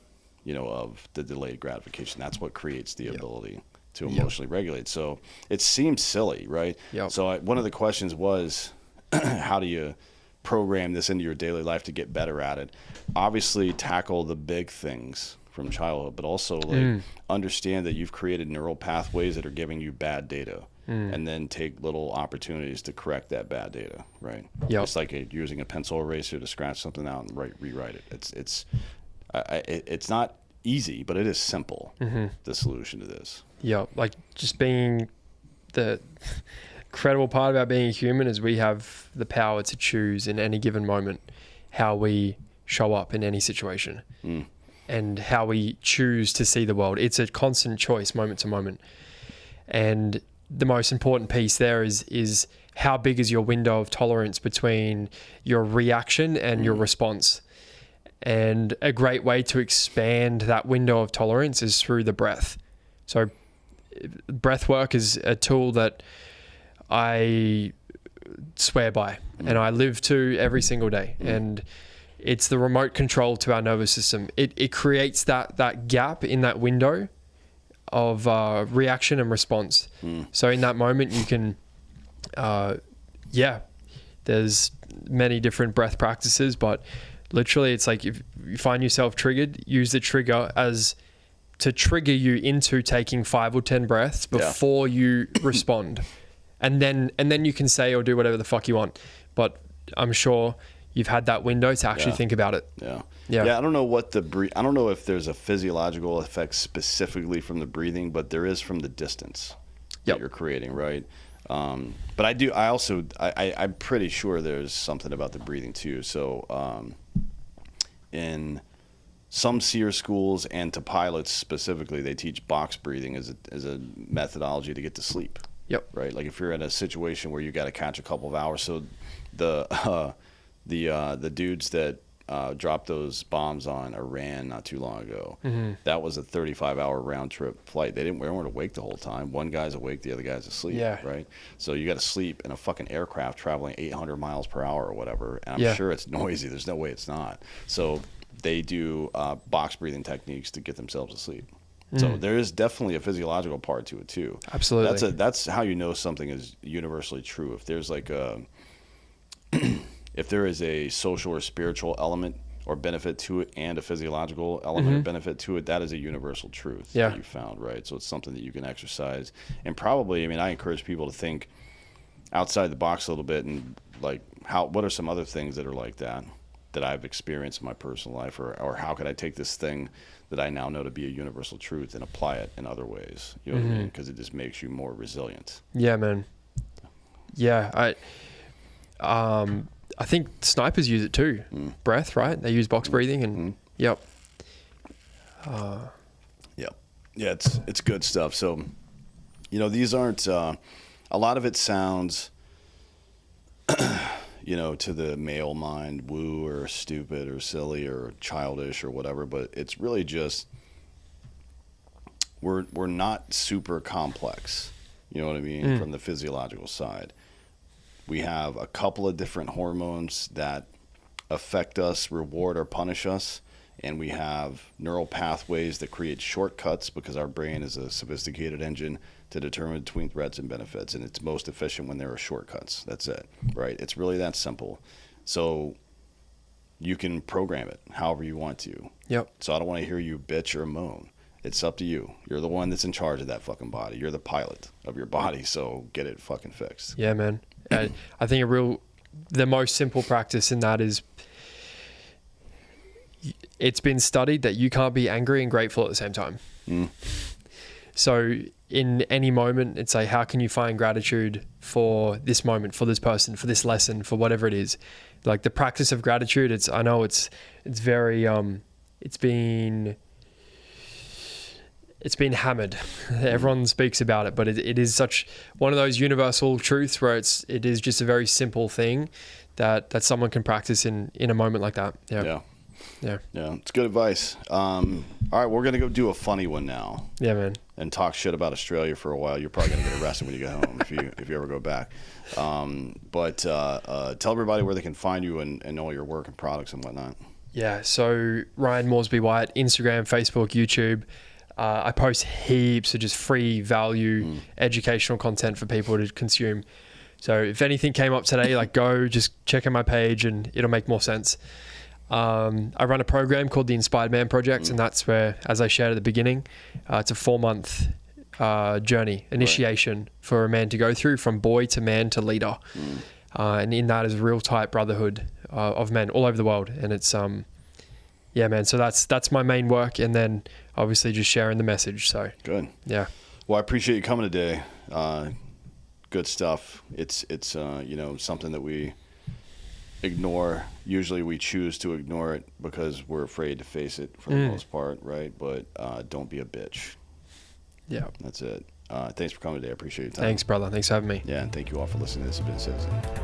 of the delayed gratification. That's what creates the ability to emotionally regulate. So it seems silly, right? Yep. So one of the questions was, how do you program this into your daily life to get better at it? Obviously, tackle the big things from childhood, but also understand that you've created neural pathways that are giving you bad data, and then take little opportunities to correct that bad data, right? Yep. It's like using a pencil eraser to scratch something out and rewrite it. It's not easy, but it is simple. The solution to this. Yeah, like just being the incredible part about being a human is we have the power to choose in any given moment how we show up in any situation and how we choose to see the world. It's a constant choice moment to moment. And the most important piece there is how big is your window of tolerance between your reaction and your response. And a great way to expand that window of tolerance is through the breath. So breath work is a tool that I swear by and I live to every single day. And it's the remote control to our nervous system. It creates that gap in that window of reaction and response. So in that moment you can, there's many different breath practices, but literally it's like if you find yourself triggered, use the trigger as to trigger you into taking 5 or 10 breaths before you respond. And then you can say or do whatever the fuck you want. But I'm sure you've had that window to actually think about it. Yeah. I don't know I don't know if there's a physiological effect specifically from the breathing, but there is from the distance that you're creating, right? But I'm pretty sure there's something about the breathing too. So in some SEER schools and to pilots specifically, they teach box breathing as a methodology to get to sleep. Yep. Right. Like if you're in a situation where you got to catch a couple of hours. So the dudes that dropped those bombs on Iran not too long ago, that was a 35-hour round trip flight. They weren't awake the whole time. One guy's awake, the other guy's asleep. Yeah. Right. So you got to sleep in a fucking aircraft traveling 800 miles per hour or whatever. And I'm sure it's noisy. There's no way it's not. So they do box breathing techniques to get themselves asleep. So there is definitely a physiological part to it too. Absolutely. That's how you know something is universally true. If there's like if there is a social or spiritual element or benefit to it and a physiological element or benefit to it, that is a universal truth that you found, right? So it's something that you can exercise. And probably, I encourage people to think outside the box a little bit and like what are some other things that are like that I've experienced in my personal life, or how could I take this thing that I now know to be a universal truth and apply it in other ways? You know what I mean? Because it just makes you more resilient. Yeah, man. Yeah, I think snipers use it too. Breath, right? They use box breathing and Yeah, it's good stuff. So, these aren't a lot of it sounds to the male mind woo or stupid or silly or childish or whatever, but it's really just we're not super complex. You know what I mean? From the physiological side. We have a couple of different hormones that affect us, reward or punish us, and we have neural pathways that create shortcuts because our brain is a sophisticated engine to determine between threats and benefits, and it's most efficient when there are shortcuts. That's it, right? It's really that simple. So you can program it however you want to. Yep. So I don't want to hear you bitch or moan. It's up to you. You're the one that's in charge of that fucking body. You're the pilot of your body, so get it fucking fixed. Yeah, man. I think the most simple practice in that is it's been studied that you can't be angry and grateful at the same time. So in any moment, it's like, how can you find gratitude for this moment, for this person, for this lesson, for whatever it is? Like the practice of gratitude, I know it's very, it's been hammered. Everyone speaks about it, but it is such one of those universal truths where it is just a very simple thing that someone can practice in a moment like that. Yeah. Yeah. Yeah, it's good advice. All right, we're gonna go do a funny one now. Yeah, man. And talk shit about Australia for a while. You're probably gonna get arrested when you get home if you ever go back. But tell everybody where they can find you and all your work and products and whatnot. Yeah. So Ryan Moresby-White, Instagram, Facebook, YouTube. I post heaps of just free value educational content for people to consume. So if anything came up today, like go just check out my page and it'll make more sense. I run a program called the Inspired Man Project, and that's where, as I shared at the beginning, it's a 4-month journey, initiation for a man to go through from boy to man to leader. And in that is a real tight brotherhood of men all over the world. And it's, yeah, man. So that's my main work. And then obviously just sharing the message. So good. Yeah. Well, I appreciate you coming today. Good stuff. It's something that we ignore. Usually we choose to ignore it because we're afraid to face it for the most part, right? But don't be a bitch. Yeah. That's it. Thanks for coming today. I appreciate your time. Thanks, brother. Thanks for having me. Yeah, and thank you all for listening to This Has Been Citizen.